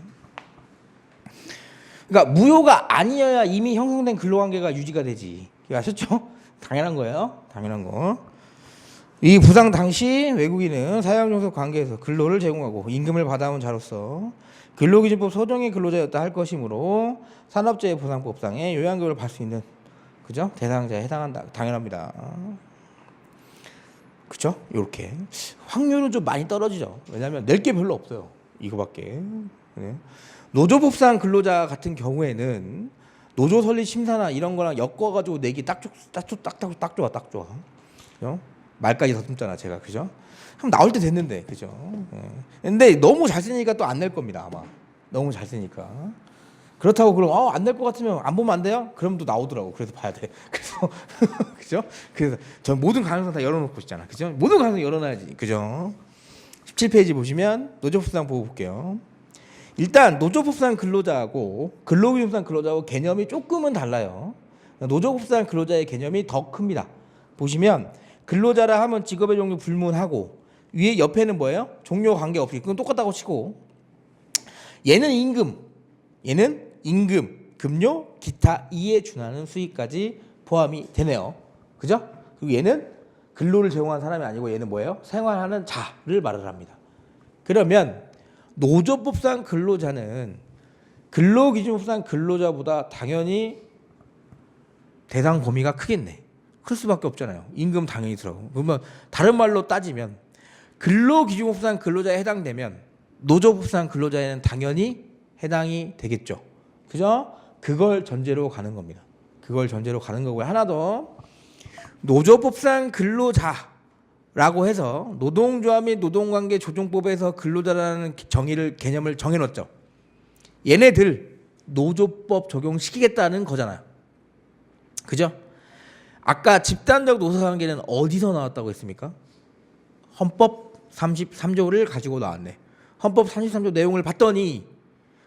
그러니까 무효가 아니어야 이미 형성된 근로관계가 유지가 되지. 아셨죠? 당연한 거예요. 당연한 거. 이 부상 당시 외국인은 사회공동체 관계에서 근로를 제공하고 임금을 받아온 자로서 근로기준법 소정의 근로자였다 할 것이므로 산업재해보상법상의 요양급여를 받을 수 있는 그죠? 대상자에 해당한다. 당연합니다. 그죠? 요렇게 확률은 좀 많이 떨어지죠. 왜냐하면 낼 게 별로 없어요. 이거밖에. 네. 노조법상 근로자 같은 경우에는 노조 설립 심사나 이런 거랑 엮어가지고 내기 딱 좋아. 그죠? 말까지 더듬잖아 제가. 그죠? 한번 나올 때 됐는데. 그죠? 근데 너무 잘 쓰니까 또 안 낼 겁니다 아마. 너무 잘 쓰니까. 그렇다고 그럼 안 낼 것 같으면 안 보면 안 돼요? 그럼 또 나오더라고. 그래서 봐야 돼. 그래서 그죠? 그래서 전 모든 가능성 다 열어놓고 있잖아. 그죠? 모든 가능성 열어놔야지. 그죠? 17페이지 보시면 노조법상 보고 볼게요. 일단 노조법상 근로자하고 근로기준법상 근로자하고 개념이 조금은 달라요. 노조법상 근로자의 개념이 더 큽니다. 보시면 근로자라 하면 직업의 종류 불문하고 위에 옆에는 뭐예요? 종료 관계 없이 그건 똑같다고 치고 얘는 임금, 급료, 기타 이에 준하는 수익까지 포함이 되네요. 그죠? 그리고 얘는 근로를 제공한 사람이 아니고 얘는 뭐예요? 생활하는 자를 말을 합니다. 그러면 노조법상 근로자는 근로기준법상 근로자보다 당연히 대상 범위가 크겠네. 클 수밖에 없잖아요. 임금 당연히 들어가고. 그러면 다른 말로 따지면 근로기준법상 근로자에 해당되면 노조법상 근로자에는 당연히 해당이 되겠죠. 그죠? 그걸 전제로 가는 겁니다. 그걸 전제로 가는 거고요. 하나 더. 노조법상 근로자라고 해서 노동조합 및 노동관계 조정법에서 근로자라는 개념을 정해놓죠. 얘네들 노조법 적용시키겠다는 거잖아요. 그죠? 아까 집단적 노사관계는 어디서 나왔다고 했습니까? 헌법 33조를 가지고 나왔네. 헌법 33조 내용을 봤더니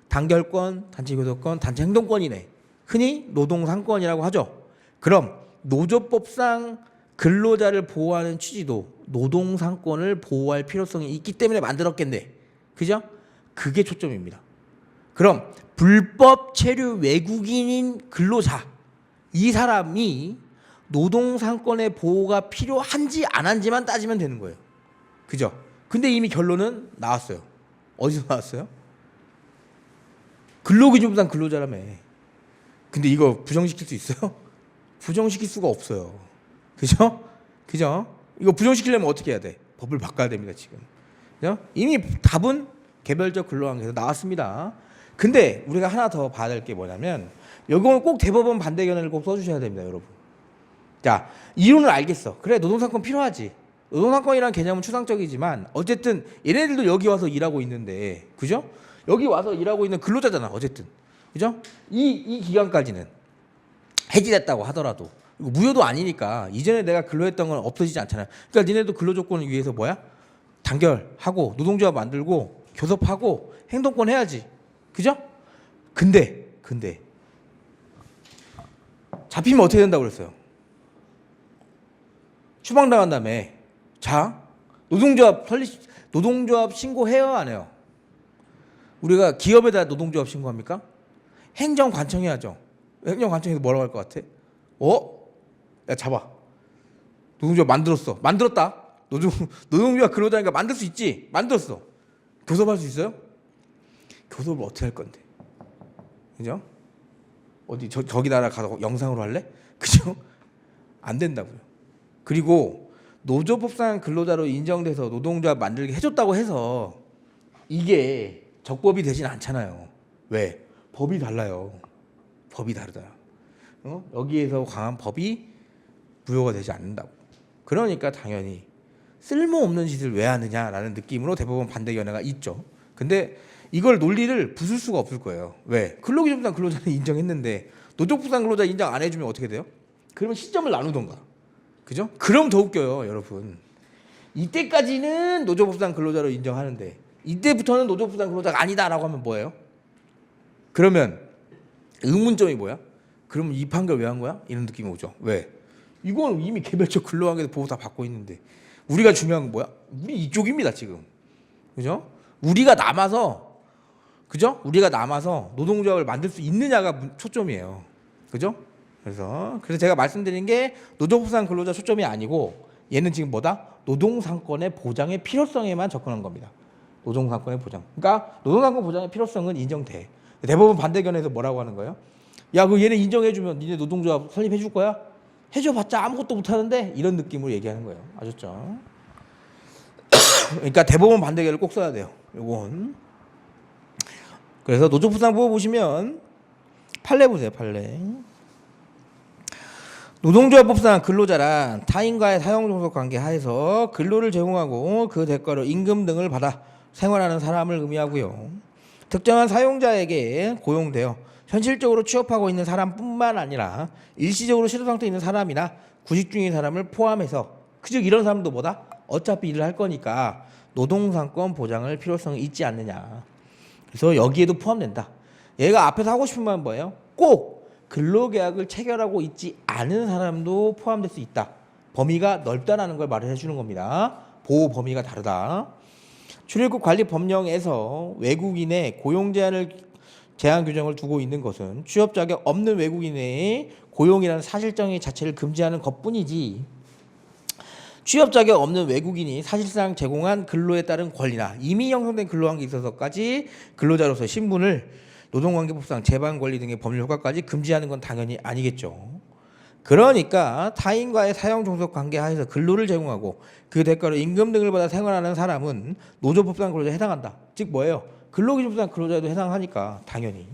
단결권, 단체교섭권, 단체행동권이네. 흔히 노동상권이라고 하죠. 그럼 노조법상 근로자를 보호하는 취지도 노동상권을 보호할 필요성이 있기 때문에 만들었겠네. 그죠? 그게 초점입니다. 그럼 불법 체류 외국인인 근로자 이 사람이 노동상권의 보호가 필요한지 안 한지만 따지면 되는 거예요. 그죠? 근데 이미 결론은 나왔어요. 어디서 나왔어요? 근로기준법상 근로자라며. 근데 이거 부정시킬 수 있어요? 부정시킬 수가 없어요. 그죠? 그죠? 이거 부정시키려면 어떻게 해야 돼? 법을 바꿔야 됩니다, 지금. 그죠? 이미 답은 개별적 근로관계에서 나왔습니다. 근데 우리가 하나 더 봐야 될 게 뭐냐면 이건 꼭 대법원 반대 견해를 꼭 써주셔야 됩니다, 여러분. 자, 이론을 알겠어. 그래, 노동상권 필요하지. 노동상권이라는 개념은 추상적이지만 어쨌든 얘네들도 여기 와서 일하고 있는데, 그죠? 여기 와서 일하고 있는 근로자잖아, 어쨌든. 그죠? 이 기간까지는 해지됐다고 하더라도 이거 무효도 아니니까 이전에 내가 근로했던 건 없어지지 않잖아요. 그러니까 니네도 근로조건을 위해서 뭐야? 단결하고 노동조합 만들고 교섭하고 행동권 해야지. 그죠? 근데 잡히면 어떻게 된다고 그랬어요? 추방당한 다음에 자, 노동조합 신고해요, 안 해요? 우리가 기업에다 노동조합 신고합니까? 행정관청이 하죠. 행정관청에서 뭐라고 할 것 같아? 야, 잡아. 노동조합 만들었다. 노동조합 근로자니까 만들 수 있지. 만들었어. 교섭할 수 있어요? 교섭을 어떻게 할 건데? 그죠? 어디 저기 나라 가서 영상으로 할래? 그죠? 안 된다고요. 그리고 노조법상 근로자로 인정돼서 노동조합 만들게 해줬다고 해서 이게 적법이 되진 않잖아요. 왜? 법이 달라요. 법이 다르다. 여기에서 강한 법이 부여가 되지 않는다고. 그러니까 당연히 쓸모없는 짓을 왜 하느냐라는 느낌으로 대법원 반대 견해가 있죠. 근데 이걸 논리를 부술 수가 없을 거예요. 왜? 근로기준법상 근로자는 인정했는데 노조법상 근로자 인정 안 해주면 어떻게 돼요? 그러면 시점을 나누던가. 그죠? 그럼 더 웃겨요, 여러분. 이때까지는 노조법상 근로자로 인정하는데 이때부터는 노조법상 근로자가 아니다라고 하면 뭐예요? 그러면 의문점이 뭐야? 그럼 이 판결 왜 한 거야? 이런 느낌이 오죠. 왜? 이건 이미 개별적 근로관계에서 보호 다 받고 있는데 우리가 중요한 건 뭐야? 우리 이쪽입니다, 지금. 그죠? 우리가 남아서 노동조합을 만들 수 있느냐가 초점이에요. 그죠? 그래서 제가 말씀드린 게 노조법상 근로자 초점이 아니고 얘는 지금 뭐다? 노동상권의 보장의 필요성에만 접근한 겁니다. 노동상권의 보장. 그러니까 노동상권 보장의 필요성은 인정돼. 대법원 반대 견해에서 뭐라고 하는 거예요? 야, 그 얘네 인정해주면 니네 노동조합 설립해줄 거야? 해줘봤자 아무것도 못하는데 이런 느낌으로 얘기하는 거예요. 아셨죠? 그러니까 대법원 반대결을 꼭 써야 돼요. 요건. 그래서 노조부상부호 보시면 판례 보세요. 판례. 노동조합법상 근로자란 타인과의 사용종속 관계 하에서 근로를 제공하고 그 대가로 임금 등을 받아 생활하는 사람을 의미하고요. 특정한 사용자에게 고용되어 현실적으로 취업하고 있는 사람뿐만 아니라 일시적으로 실업 상태에 있는 사람이나 구직 중인 사람을 포함해서 즉 이런 사람도 뭐다? 어차피 일을 할 거니까 노동상권 보장을 필요성이 있지 않느냐. 그래서 여기에도 포함된다. 얘가 앞에서 하고 싶은 말은 뭐예요? 꼭 근로계약을 체결하고 있지 않은 사람도 포함될 수 있다. 범위가 넓다라는 걸 말을 해주는 겁니다. 보호 범위가 다르다. 출입국 관리 법령에서 외국인의 고용 제한 규정을 두고 있는 것은 취업 자격 없는 외국인의 고용이라는 사실적인 자체를 금지하는 것뿐이지 취업 자격 없는 외국인이 사실상 제공한 근로에 따른 권리나 이미 형성된 근로관계에 있어서까지 근로자로서 신분을 노동관계법상 재반 권리 등의 법률 효과까지 금지하는 건 당연히 아니겠죠. 그러니까 타인과의 사용 종속 관계 하에서 근로를 제공하고 그 대가로 임금 등을 받아 생활하는 사람은 노조법상 근로자에 해당한다. 즉 뭐예요? 근로기준법상 근로자에도 해당하니까 당연히.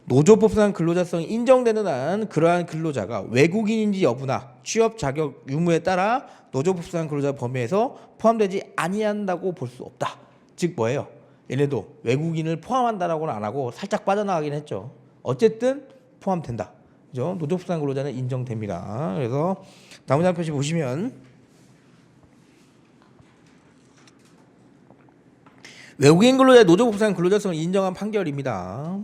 노조법상 근로자성이 인정되는 한 그러한 근로자가 외국인인지 여부나 취업 자격 유무에 따라 노조법상 근로자 범위에서 포함되지 아니한다고 볼 수 없다. 즉 뭐예요? 얘네도 외국인을 포함한다라고는 안 하고 살짝 빠져나가긴 했죠. 어쨌든 포함된다. 그죠? 노조법상 근로자는 인정됩니다. 그래서 나머지 표시 보시면 외국인 근로자의 노조법상 근로자성을 인정한 판결입니다.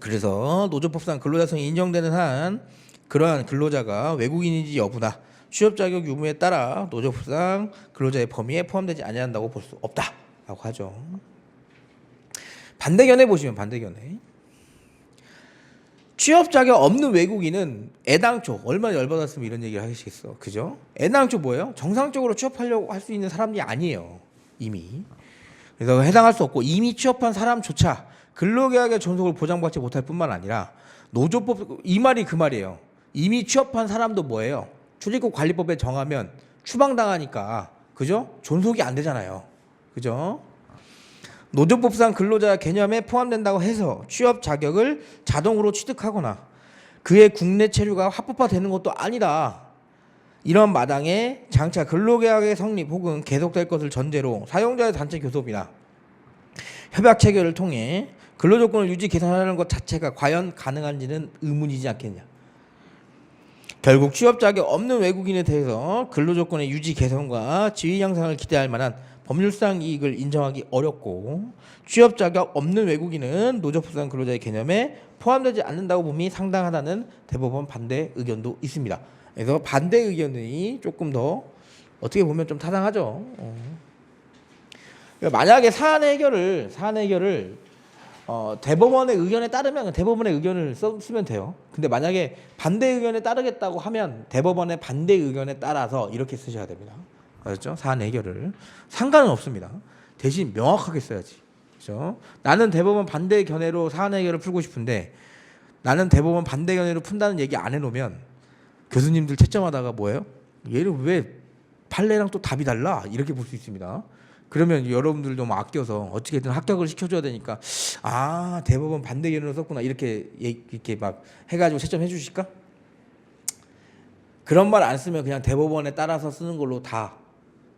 그래서 노조법상 근로자성이 인정되는 한 그러한 근로자가 외국인인지 여부나 취업 자격 유무에 따라 노조법상 근로자의 범위에 포함되지 아니한다고 볼 수 없다라고 하죠. 반대견해 보시면 반대견해. 취업 자격 없는 외국인은 애당초 얼마나 열받았으면 이런 얘기를 하시겠어. 그죠? 애당초 뭐예요? 정상적으로 취업하려고 할 수 있는 사람이 아니에요. 이미. 그래서 해당할 수 없고 이미 취업한 사람조차 근로계약의 존속을 보장받지 못할 뿐만 아니라 노조법 이 말이 그 말이에요. 이미 취업한 사람도 뭐예요? 출입국 관리법에 정하면 추방당하니까 그죠? 존속이 안 되잖아요. 그죠? 노조법상 근로자 개념에 포함된다고 해서 취업 자격을 자동으로 취득하거나 그의 국내 체류가 합법화되는 것도 아니다. 이런 마당에 장차 근로계약의 성립 혹은 계속될 것을 전제로 사용자의 단체 교섭이나 협약 체결을 통해 근로조건을 유지 개선하는 것 자체가 과연 가능한지는 의문이지 않겠냐. 결국 취업 자격 없는 외국인에 대해서 근로조건의 유지 개선과 지위 향상을 기대할 만한 법률상 이익을 인정하기 어렵고 취업 자격 없는 외국인은 노조법상 근로자의 개념에 포함되지 않는다고 봄이 상당하다는 대법원 반대 의견도 있습니다. 그래서 반대 의견이 조금 더 어떻게 보면 좀 타당하죠. 만약에 사안 해결을 대법원의 의견에 따르면 대법원의 의견을 쓰면 돼요. 근데 만약에 반대 의견에 따르겠다고 하면 대법원의 반대 의견에 따라서 이렇게 쓰셔야 됩니다. 알았죠? 사안 해결을 상관은 없습니다. 대신 명확하게 써야지. 그렇죠? 나는 대법원 반대 견해로 사안 해결을 풀고 싶은데 나는 대법원 반대 견해로 푼다는 얘기 안 해놓으면 교수님들 채점하다가 뭐예요? 얘는 왜 판례랑 또 답이 달라? 이렇게 볼 수 있습니다. 그러면 여러분들도 막 아껴서 어떻게든 합격을 시켜줘야 되니까 아 대법원 반대 견해로 썼구나 이렇게 막 해가지고 채점해 주실까? 그런 말 안 쓰면 그냥 대법원에 따라서 쓰는 걸로 다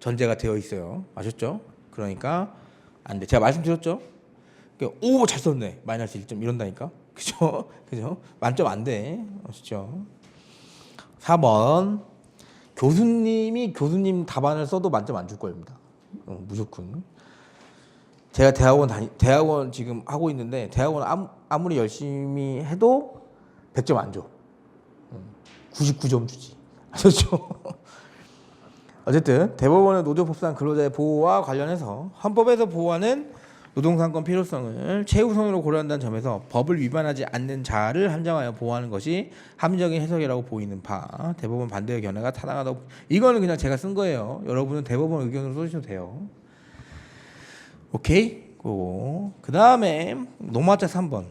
전제가 되어 있어요. 아셨죠? 그러니까 안 돼. 제가 말씀드렸죠? 오 잘 썼네. 마이너스 1점 이런다니까. 그죠? 그죠? 만점 안 돼. 아시죠? 4번 교수님이 교수님 답안을 써도 만점 안 줄 겁니다. 무조건. 제가 대학원 지금 하고 있는데 대학원 아무리 열심히 해도 100점 안 줘. 99점 주지. 아셨죠? 어쨌든 대법원의 노조법상 근로자의 보호와 관련해서 헌법에서 보호하는 노동상권 필요성을 최우선으로 고려한다는 점에서 법을 위반하지 않는 자를 한정하여 보호하는 것이 합리적인 해석이라고 보이는 바 대법원 반대의 견해가 타당하다고. 이거는 그냥 제가 쓴 거예요. 여러분은 대법원 의견으로 써주셔도 돼요. 오케이? 그 다음에 노마자 3번.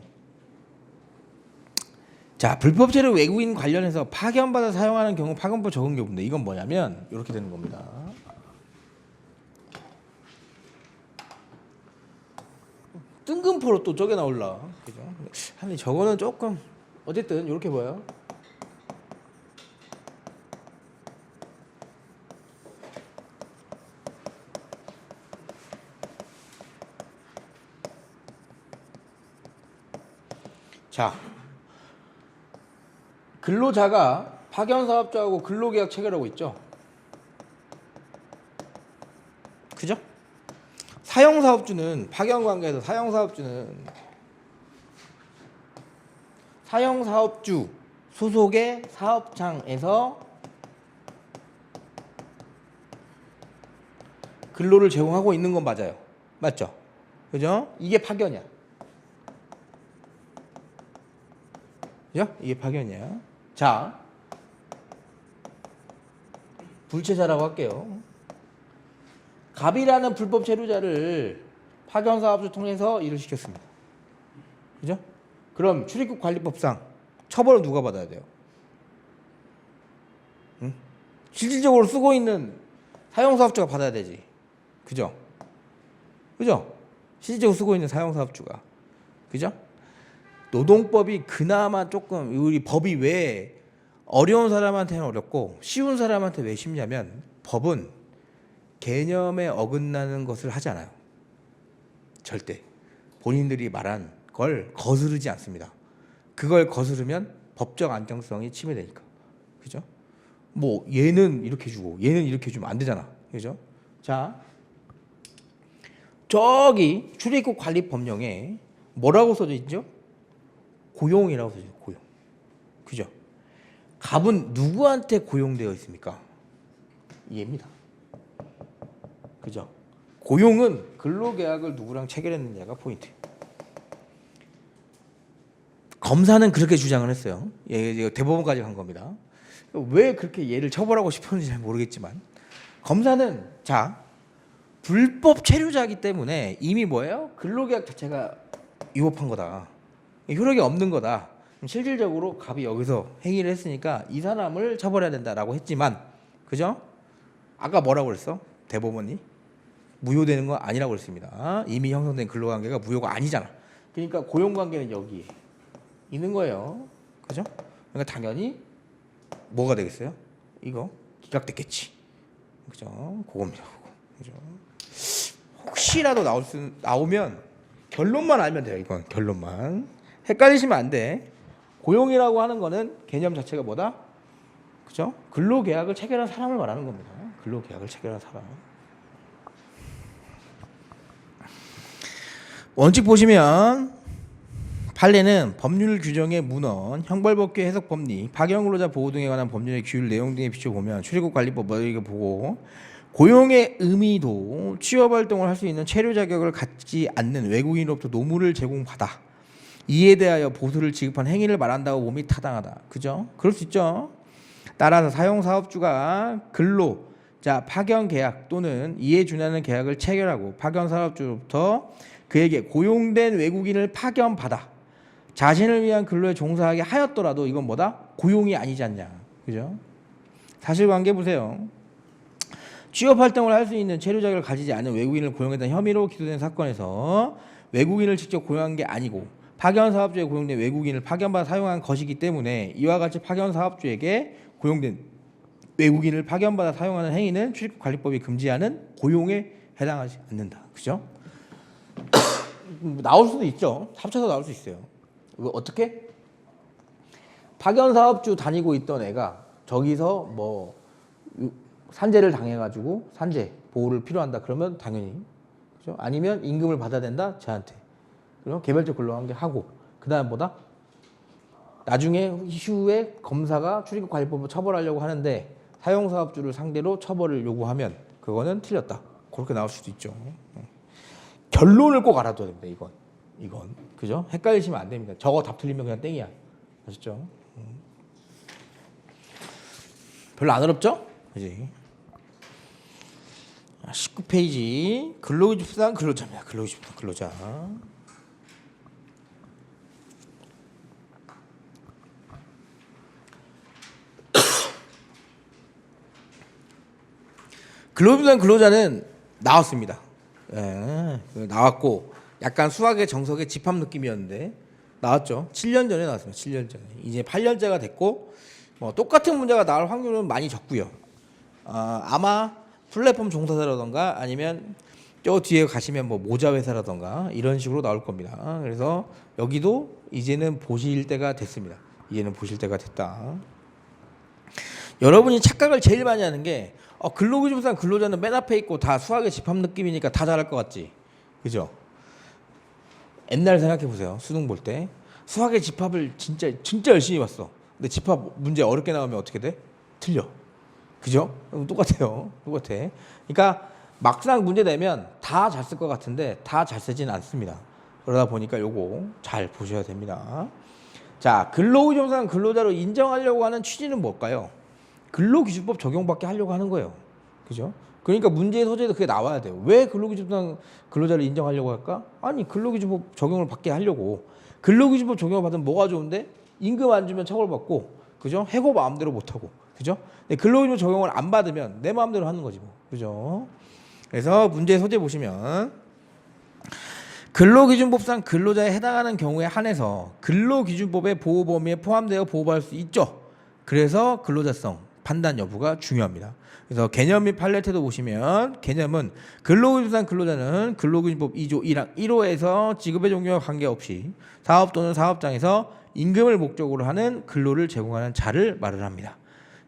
자, 불법 체류 외국인 관련해서 파견받아 사용하는 경우 파견법 적용 교부인데 이건 뭐냐면 이렇게 되는 겁니다. 뜬금포로 또 쪼개 나올라. 그죠? 아니 저거는 조금 어쨌든 이렇게 보여요. 자, 근로자가 파견사업자하고 근로계약 체결하고 있죠. 그죠? 사형사업주는 파견관계에서 사형사업주 소속의 사업장에서 근로를 제공하고 있는 건 맞아요. 맞죠? 그죠? 이게 파견이야. 그죠? 이게 파견이야. 자, 불체자라고 할게요. 갑이라는 불법 체류자를 파견사업주 통해서 일을 시켰습니다. 그죠? 그럼 출입국 관리법상 처벌은 누가 받아야 돼요? 응? 실질적으로 쓰고 있는 사용사업주가 받아야 되지. 그죠? 그죠? 실질적으로 쓰고 있는 사용사업주가. 그죠? 노동법이 그나마 조금 우리 법이 왜 어려운 사람한테는 어렵고 쉬운 사람한테 왜 쉽냐면 법은 개념에 어긋나는 것을 하지 않아요. 절대. 본인들이 말한 걸 거스르지 않습니다. 그걸 거스르면 법적 안정성이 침해되니까. 그죠? 뭐 얘는 이렇게 주고 얘는 이렇게 주면 안 되잖아. 그죠? 자, 저기 출입국 관리 법령에 뭐라고 써져 있죠? 고용이라고 써져 있어요. 고용. 그죠? 갑은 누구한테 고용되어 있습니까? 얘입니다. 그죠? 고용은 근로계약을 누구랑 체결했느냐가 포인트. 검사는 그렇게 주장을 했어요. 대법원까지 간 겁니다. 왜 그렇게 얘를 처벌하고 싶었는지 잘 모르겠지만 검사는 자 불법 체류자이기 때문에 이미 뭐예요? 근로계약 자체가 위법한 거다. 효력이 없는 거다. 실질적으로 갑이 여기서 행위를 했으니까 이 사람을 처벌해야 된다라고 했지만 그죠? 아까 뭐라고 그랬어? 대법원이 무효되는 거 아니라고 그랬습니다. 이미 형성된 근로관계가 무효가 아니잖아. 그러니까 고용관계는 여기에 있는 거예요. 그죠? 그러니까 당연히 뭐가 되겠어요? 이거 기각됐겠지. 그죠? 그겁니다. 그죠? 혹시라도 나오면 결론만 알면 돼요. 이건 결론만. 헷갈리시면 안 돼. 고용이라고 하는 거는 개념 자체가 뭐다? 그죠? 근로계약을 체결한 사람을 말하는 겁니다. 근로계약을 체결한 사람. 원칙 보시면 판례는 법률 규정의 문헌, 형벌법규 해석법리, 파견근로자 보호 등에 관한 법률의 규율 내용 등에 비춰보면 출입국관리법 이렇게 보고 고용의 의미도 취업활동을 할 수 있는 체류 자격을 갖지 않는 외국인으로부터 노무를 제공받아 이에 대하여 보수를 지급한 행위를 말한다고 봄이 타당하다. 그죠? 그럴 수 있죠. 따라서 사용사업주가 근로자 파견계약 또는 이에 준하는 계약을 체결하고 파견사업주로부터 그에게 고용된 외국인을 파견받아 자신을 위한 근로에 종사하게 하였더라도 이건 뭐다? 고용이 아니지 않냐. 그죠? 사실관계 보세요. 취업활동을 할 수 있는 체류 자격을 가지지 않은 외국인을 고용했던 혐의로 기소된 사건에서 외국인을 직접 고용한 게 아니고 파견사업주에 고용된 외국인을 파견받아 사용한 것이기 때문에 이와 같이 파견사업주에게 고용된 외국인을 파견받아 사용하는 행위는 출입국관리법이 금지하는 고용에 해당하지 않는다. 그죠? 나올 수도 있죠. 합쳐서 나올 수 있어요. 어떻게? 파견사업주 다니고 있던 애가 저기서 뭐 산재를 당해가지고 산재 보호를 필요한다. 그러면 당연히 그죠? 아니면 임금을 받아야 된다. 쟤한테. 그럼 개별적 근로관계 하고 그다음 뭐다? 나중에 이후에 검사가 출입국관리법을 처벌하려고 하는데 사용사업주를 상대로 처벌을 요구하면 그거는 틀렸다. 그렇게 나올 수도 있죠. 결론을 꼭 알아둬야 됩니다. 이건 그죠? 헷갈리시면 안 됩니다. 저거 답 틀리면 그냥 땡이야. 아셨죠? 별로 안 어렵죠? 그지? 19페이지 근로기준부상 근로자입니다. 근로기준부상 근로자. 근로기준부상 근로자는 나왔습니다. 예, 나왔고 약간 수학의 정석의 집합 느낌이었는데 나왔죠. 7년 전에 나왔습니다. 7년 전에. 이제 8년째가 됐고 똑같은 문제가 나올 확률은 많이 적고요. 아마 플랫폼 종사자라던가 아니면 저 뒤에 가시면 뭐 모자 회사라던가 이런 식으로 나올 겁니다. 그래서 여기도 이제는 보실 때가 됐습니다. 이제는 보실 때가 됐다. 여러분이 착각을 제일 많이 하는 게 근로기준부상 근로자는 맨 앞에 있고 다 수학의 집합 느낌이니까 다 잘할 것 같지. 그죠? 옛날 생각해 보세요. 수능 볼 때 수학의 집합을 진짜 열심히 봤어. 근데 집합 문제 어렵게 나오면 어떻게 돼? 틀려. 그죠? 똑같아요. 똑같아. 그러니까 막상 문제 내면 다 잘 쓸 것 같은데 다 잘 쓰진 않습니다. 그러다 보니까 요거 잘 보셔야 됩니다. 자, 근로기준부상 근로자로 인정하려고 하는 취지는 뭘까요? 근로기준법 적용받게 하려고 하는 거예요. 그죠? 그러니까 문제의 소재도 그게 나와야 돼요. 왜 근로기준부상 근로자를 인정하려고 할까? 아니, 근로기준법 적용을 받게 하려고. 근로기준법 적용을 받으면 뭐가 좋은데? 임금 안 주면 처벌받고, 그죠? 해고 마음대로 못하고, 그죠? 근로기준법 적용을 안 받으면 내 마음대로 하는 거지 뭐, 그죠? 그래서 문제의 소재 보시면 근로기준법상 근로자에 해당하는 경우에 한해서 근로기준법의 보호 범위에 포함되어 보호받을 수 있죠. 그래서 근로자성 판단 여부가 중요합니다. 그래서 개념 및 판례태도 보시면 개념은 근로기준부상 근로자는 근로기준법 2조 1항 1호에서 직업의 종류와 관계없이 사업 또는 사업장에서 임금을 목적으로 하는 근로를 제공하는 자를 말을 합니다.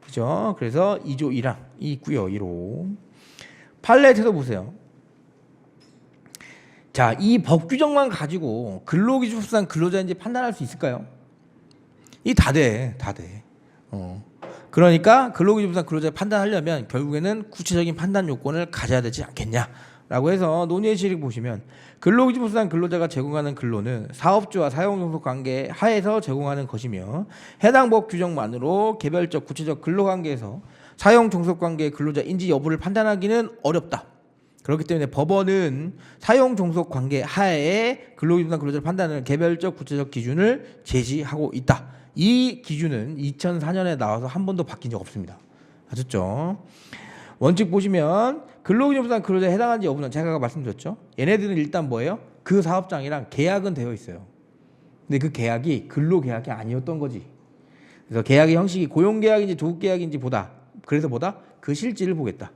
그죠? 그래서 2조 1항이 있고요. 1호. 판례태도 보세요. 자, 이 법 규정만 가지고 근로기준법상 근로자인지 판단할 수 있을까요? 이 다 돼. 그러니까 근로기준법상 근로자 판단하려면 결국에는 구체적인 판단 요건을 가져야 되지 않겠냐라고 해서 논의의 실익 보시면 근로기준법상 근로자가 제공하는 근로는 사업주와 사용종속 관계 하에서 제공하는 것이며 해당 법 규정만으로 개별적 구체적 근로관계에서 사용종속 관계의 근로자인지 여부를 판단하기는 어렵다. 그렇기 때문에 법원은 사용종속 관계 하에 근로기준부상 근로자를 판단하는 개별적 구체적 기준을 제시하고 있다. 이 기준은 2004년에 나와서 한 번도 바뀐 적 없습니다. 아셨죠? 원칙 보시면 근로기준부상 근로자에 해당하는지 여부는 제가 아까 말씀드렸죠. 얘네들은 일단 뭐예요? 그 사업장이랑 계약은 되어 있어요. 근데 그 계약이 근로계약이 아니었던 거지. 그래서 계약의 형식이 고용계약인지 조급계약인지 보다. 그래서 보다 그 실질을 보겠다.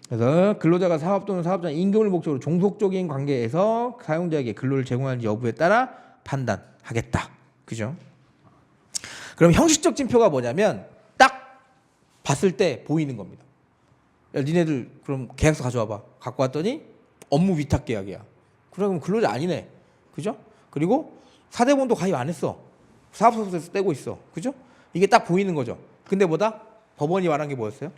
그래서 근로자가 사업 또는 사업장 임금을 목적으로 종속적인 관계에서 사용자에게 근로를 제공하는지 여부에 따라 판단하겠다. 그죠? 그럼 형식적 징표가 뭐냐면 딱 봤을 때 보이는 겁니다. 야, 니네들 그럼 계약서 가져와봐. 갖고 왔더니 업무 위탁 계약이야. 그러면 근로자 아니네. 그죠? 그리고 사대본도 가입 안 했어. 사업소득세서 떼고 있어. 그죠? 이게 딱 보이는 거죠. 근데 뭐다? 법원이 말한 게 뭐였어요?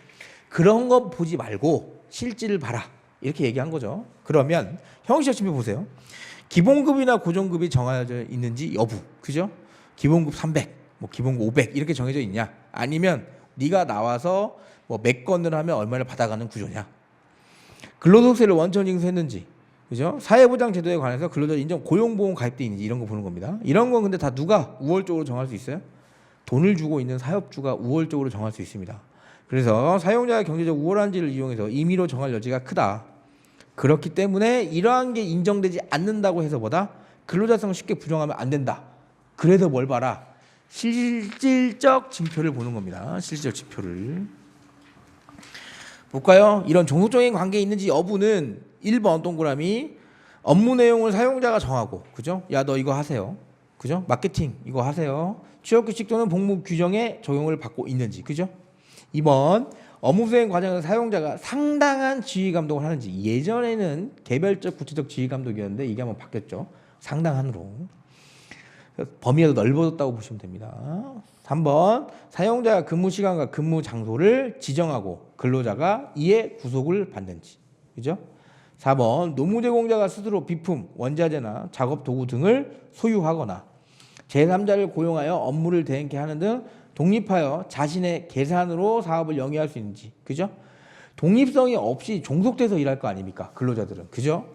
그런 거 보지 말고 실질을 봐라. 이렇게 얘기한 거죠. 그러면 형식적 징표 보세요. 기본급이나 고정급이 정해져 있는지 여부. 그죠? 기본급 300, 뭐 기본급 500 이렇게 정해져 있냐? 아니면 네가 나와서 뭐 몇 건을 하면 얼마를 받아가는 구조냐? 근로소득세를 원천 징수했는지, 그죠? 사회보장 제도에 관해서 근로자 인정 고용보험 가입돼 있는지 이런 거 보는 겁니다. 이런 건 근데 다 누가 우월적으로 정할 수 있어요? 돈을 주고 있는 사업주가 우월적으로 정할 수 있습니다. 그래서 사용자의 경제적 우월한지를 이용해서 임의로 정할 여지가 크다. 그렇기 때문에 이러한 게 인정되지 않는다고 해서 뭐다? 근로자성을 쉽게 부정하면 안 된다. 그래서 뭘 봐라? 실질적 징표를 보는 겁니다. 실질적 징표를. 볼까요? 이런 종속적인 관계에 있는지 여부는 1번 동그라미 업무 내용을 사용자가 정하고, 그죠? 야, 너 이거 하세요. 그죠? 마케팅 이거 하세요. 취업규칙 또는 복무 규정에 적용을 받고 있는지, 그죠? 2번 업무 수행 과정에서 사용자가 상당한 지휘 감독을 하는지. 예전에는 개별적 구체적 지휘 감독이었는데 이게 한번 바뀌었죠. 상당한으로. 범위가 더 넓어졌다고 보시면 됩니다. 3번 사용자가 근무 시간과 근무 장소를 지정하고 근로자가 이에 구속을 받는지. 그죠? 4번 노무 제공자가 스스로 비품, 원자재나 작업 도구 등을 소유하거나 제3자를 고용하여 업무를 대행케 하는 등 독립하여 자신의 계산으로 사업을 영위할 수 있는지. 그죠? 독립성이 없이 종속돼서 일할 거 아닙니까? 근로자들은. 그죠?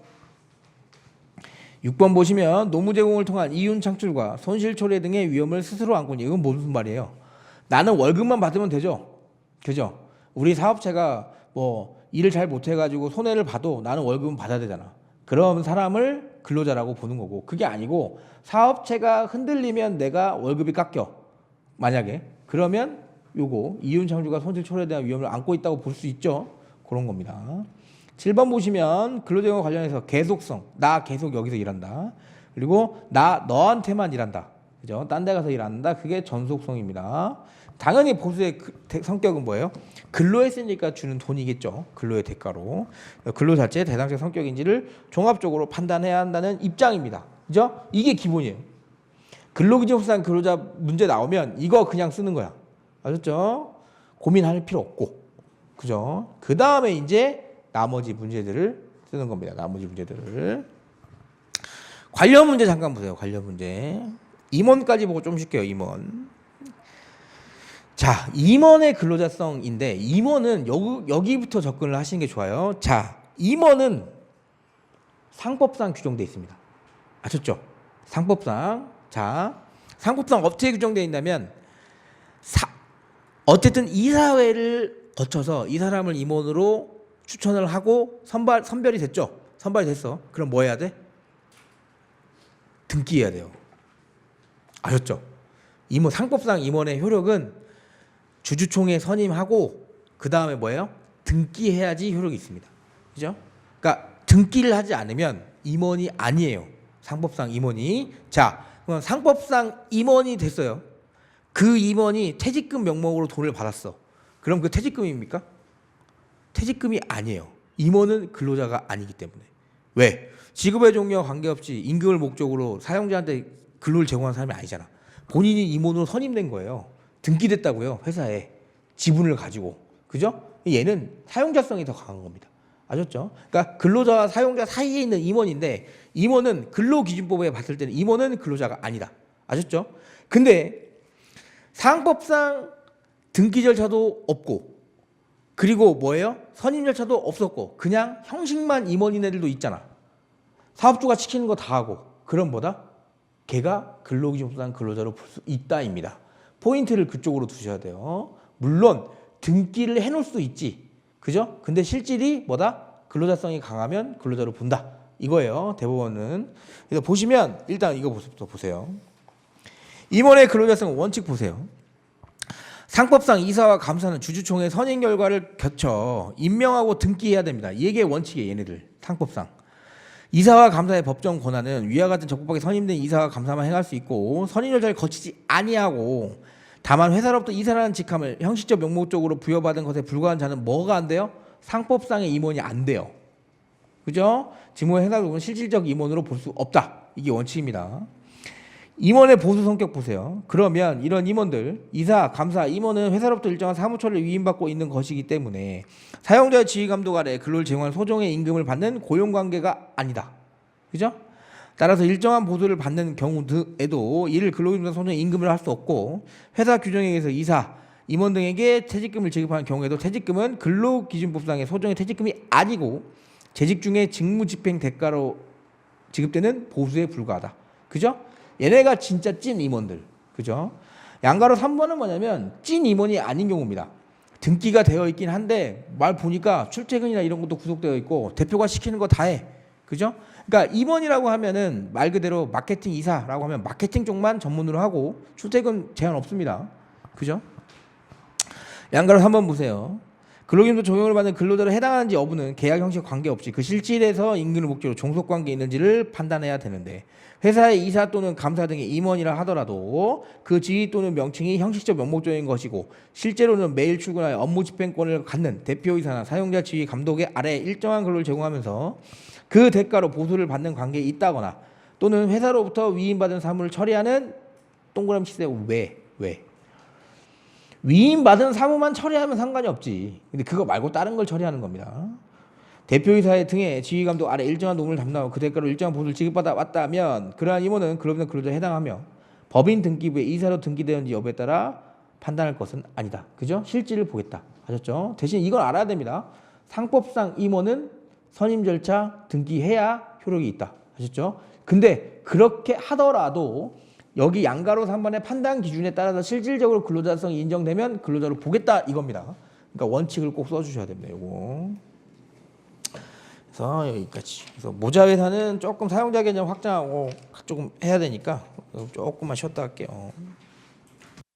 6번 보시면 노무 제공을 통한 이윤 창출과 손실 초래 등의 위험을 스스로 안고 있는. 이건 무슨 말이에요? 나는 월급만 받으면 되죠. 그죠? 우리 사업체가 뭐 일을 잘 못해가지고 손해를 봐도 나는 월급은 받아야 되잖아. 그런 사람을 근로자라고 보는 거고, 그게 아니고 사업체가 흔들리면 내가 월급이 깎여. 만약에 그러면 요거 이윤 창조가 손실 초래에 대한 위험을 안고 있다고 볼 수 있죠. 그런 겁니다. 7번 보시면 근로제공과 관련해서 계속성, 나 계속 여기서 일한다. 그리고 나 너한테만 일한다. 그죠? 딴 데 가서 일한다. 그게 전속성입니다. 당연히 보수의 성격은 뭐예요? 근로했으니까 주는 돈이겠죠. 근로의 대가로. 근로 자체의 대상적 성격인지를 종합적으로 판단해야 한다는 입장입니다. 그죠? 이게 기본이에요. 근로기준법상 근로자 문제 나오면 이거 그냥 쓰는 거야. 아셨죠? 고민할 필요 없고. 그죠? 그 다음에 이제 나머지 문제들을 쓰는 겁니다. 나머지 문제들을. 관련 문제 잠깐 보세요. 관련 문제. 임원까지 보고 좀 쉴게요. 임원. 자, 임원의 근로자성인데 임원은 여기부터 접근을 하시는 게 좋아요. 자, 임원은 상법상 규정되어 있습니다. 아셨죠? 상법상. 자, 상법상 어떻게 규정되어 있냐면 어쨌든 이사회를 거쳐서 이 사람을 임원으로 추천을 하고 선별이 됐죠. 선발이 됐어. 그럼 뭐 해야 돼? 등기해야 돼요. 아셨죠? 임원, 상법상 임원의 효력은 주주총회 선임하고 그 다음에 뭐예요? 등기해야지 효력이 있습니다. 그죠? 그러니까 등기를 하지 않으면 임원이 아니에요. 상법상 임원이. 자, 그럼 상법상 임원이 됐어요. 그 임원이 퇴직금 명목으로 돈을 받았어. 그럼 그 퇴직금입니까? 퇴직금이 아니에요. 임원은 근로자가 아니기 때문에. 왜? 직업의 종류와 관계없이 임금을 목적으로 사용자한테 근로를 제공한 사람이 아니잖아. 본인이 임원으로 선임된 거예요. 등기됐다고요. 회사에 지분을 가지고. 그죠? 얘는 사용자성이 더 강한 겁니다. 아셨죠? 그러니까 근로자와 사용자 사이에 있는 임원인데 임원은 근로기준법에 봤을 때는 임원은 근로자가 아니다. 아셨죠? 근데 상법상 등기 절차도 없고 그리고 뭐예요? 선임 절차도 없었고 그냥 형식만 임원인 애들도 있잖아. 사업주가 시키는 거 다 하고 그럼 뭐다? 걔가 근로기준법상 근로자로 볼 수 있다입니다. 포인트를 그쪽으로 두셔야 돼요. 물론 등기를 해놓을 수 있지. 그죠? 근데 실질이 뭐다? 근로자성이 강하면 근로자로 본다. 이거예요. 대법원은. 그래서 보시면 일단 이거부터 보세요. 임원의 근로자성 원칙 보세요. 상법상 이사와 감사는 주주총회 선임 결과를 거쳐 임명하고 등기해야 됩니다. 이게 원칙이에요. 얘네들. 상법상. 이사와 감사의 법정 권한은 위와 같은 적법하게 선임된 이사와 감사만 행할 수 있고 선임 절차를 거치지 아니하고 다만 회사로부터 이사라는 직함을 형식적 명목적으로 부여받은 것에 불과한 자는 뭐가 안 돼요? 상법상의 임원이 안 돼요. 그죠? 직무의 행사 부분 실질적 임원으로 볼 수 없다. 이게 원칙입니다. 임원의 보수 성격 보세요. 그러면 이런 임원들, 이사, 감사, 임원은 회사로부터 일정한 사무처를 위임받고 있는 것이기 때문에 사용자의 지휘 감독 아래 근로를 제공한 소정의 임금을 받는 고용관계가 아니다. 그죠? 따라서 일정한 보수를 받는 경우에도 이를 근로기준법 소정의 임금을 할 수 없고 회사 규정에 의해서 이사, 임원 등에게 퇴직금을 지급하는 경우에도 퇴직금은 근로기준법상의 소정의 퇴직금이 아니고 재직 중에 직무집행 대가로 지급되는 보수에 불과하다. 그죠? 얘네가 진짜 찐 임원들. 그죠? 양가로 3번은 뭐냐면 찐 임원이 아닌 경우입니다. 등기가 되어 있긴 한데 말 보니까 출퇴근이나 이런 것도 구속되어 있고 대표가 시키는 거 다 해. 그죠? 그러니까 임원이라고 하면은 말 그대로 마케팅 이사라고 하면 마케팅 쪽만 전문으로 하고 출퇴근 제한 없습니다. 그죠? 양가로 3번 보세요. 근로기준법 적용을 받는 근로자로 해당하는지 여부는 계약 형식 관계없이 그 실질에서 임금을 목적으로 종속관계에 있는지를 판단해야 되는데 회사의 이사 또는 감사 등의 임원이라 하더라도 그 지위 또는 명칭이 형식적 명목적인 것이고 실제로는 매일 출근하여 업무 집행권을 갖는 대표이사나 사용자 지위 감독의 아래 일정한 근로를 제공하면서 그 대가로 보수를 받는 관계에 있다거나 또는 회사로부터 위임받은 사무를 처리하는 동그라미 치세요. 왜? 위임받은 사무만 처리하면 상관이 없지. 근데 그거 말고 다른 걸 처리하는 겁니다. 대표이사의 등의 지휘감독 아래 일정한 노무를 담당하고 그 대가로 일정한 보수를 지급받아 왔다면 그러한 임원은 근로자에 해당하며 법인 등기부에 이사로 등기되었는지 여부에 따라 판단할 것은 아니다. 그죠? 실질을 보겠다. 아셨죠? 대신 이걸 알아야 됩니다. 상법상 임원은 선임 절차 등기해야 효력이 있다. 아셨죠? 근데 그렇게 하더라도 여기 양가로 3번의 판단 기준에 따라서 실질적으로 근로자성이 인정되면 근로자로 보겠다 이겁니다. 그러니까 원칙을 꼭 써주셔야 됩니다. 요거. 그래서 여기까지. 그래서 모자 회사는 조금 사용자 개념 확장하고 조금 해야 되니까 조금만 쉬었다 할게요.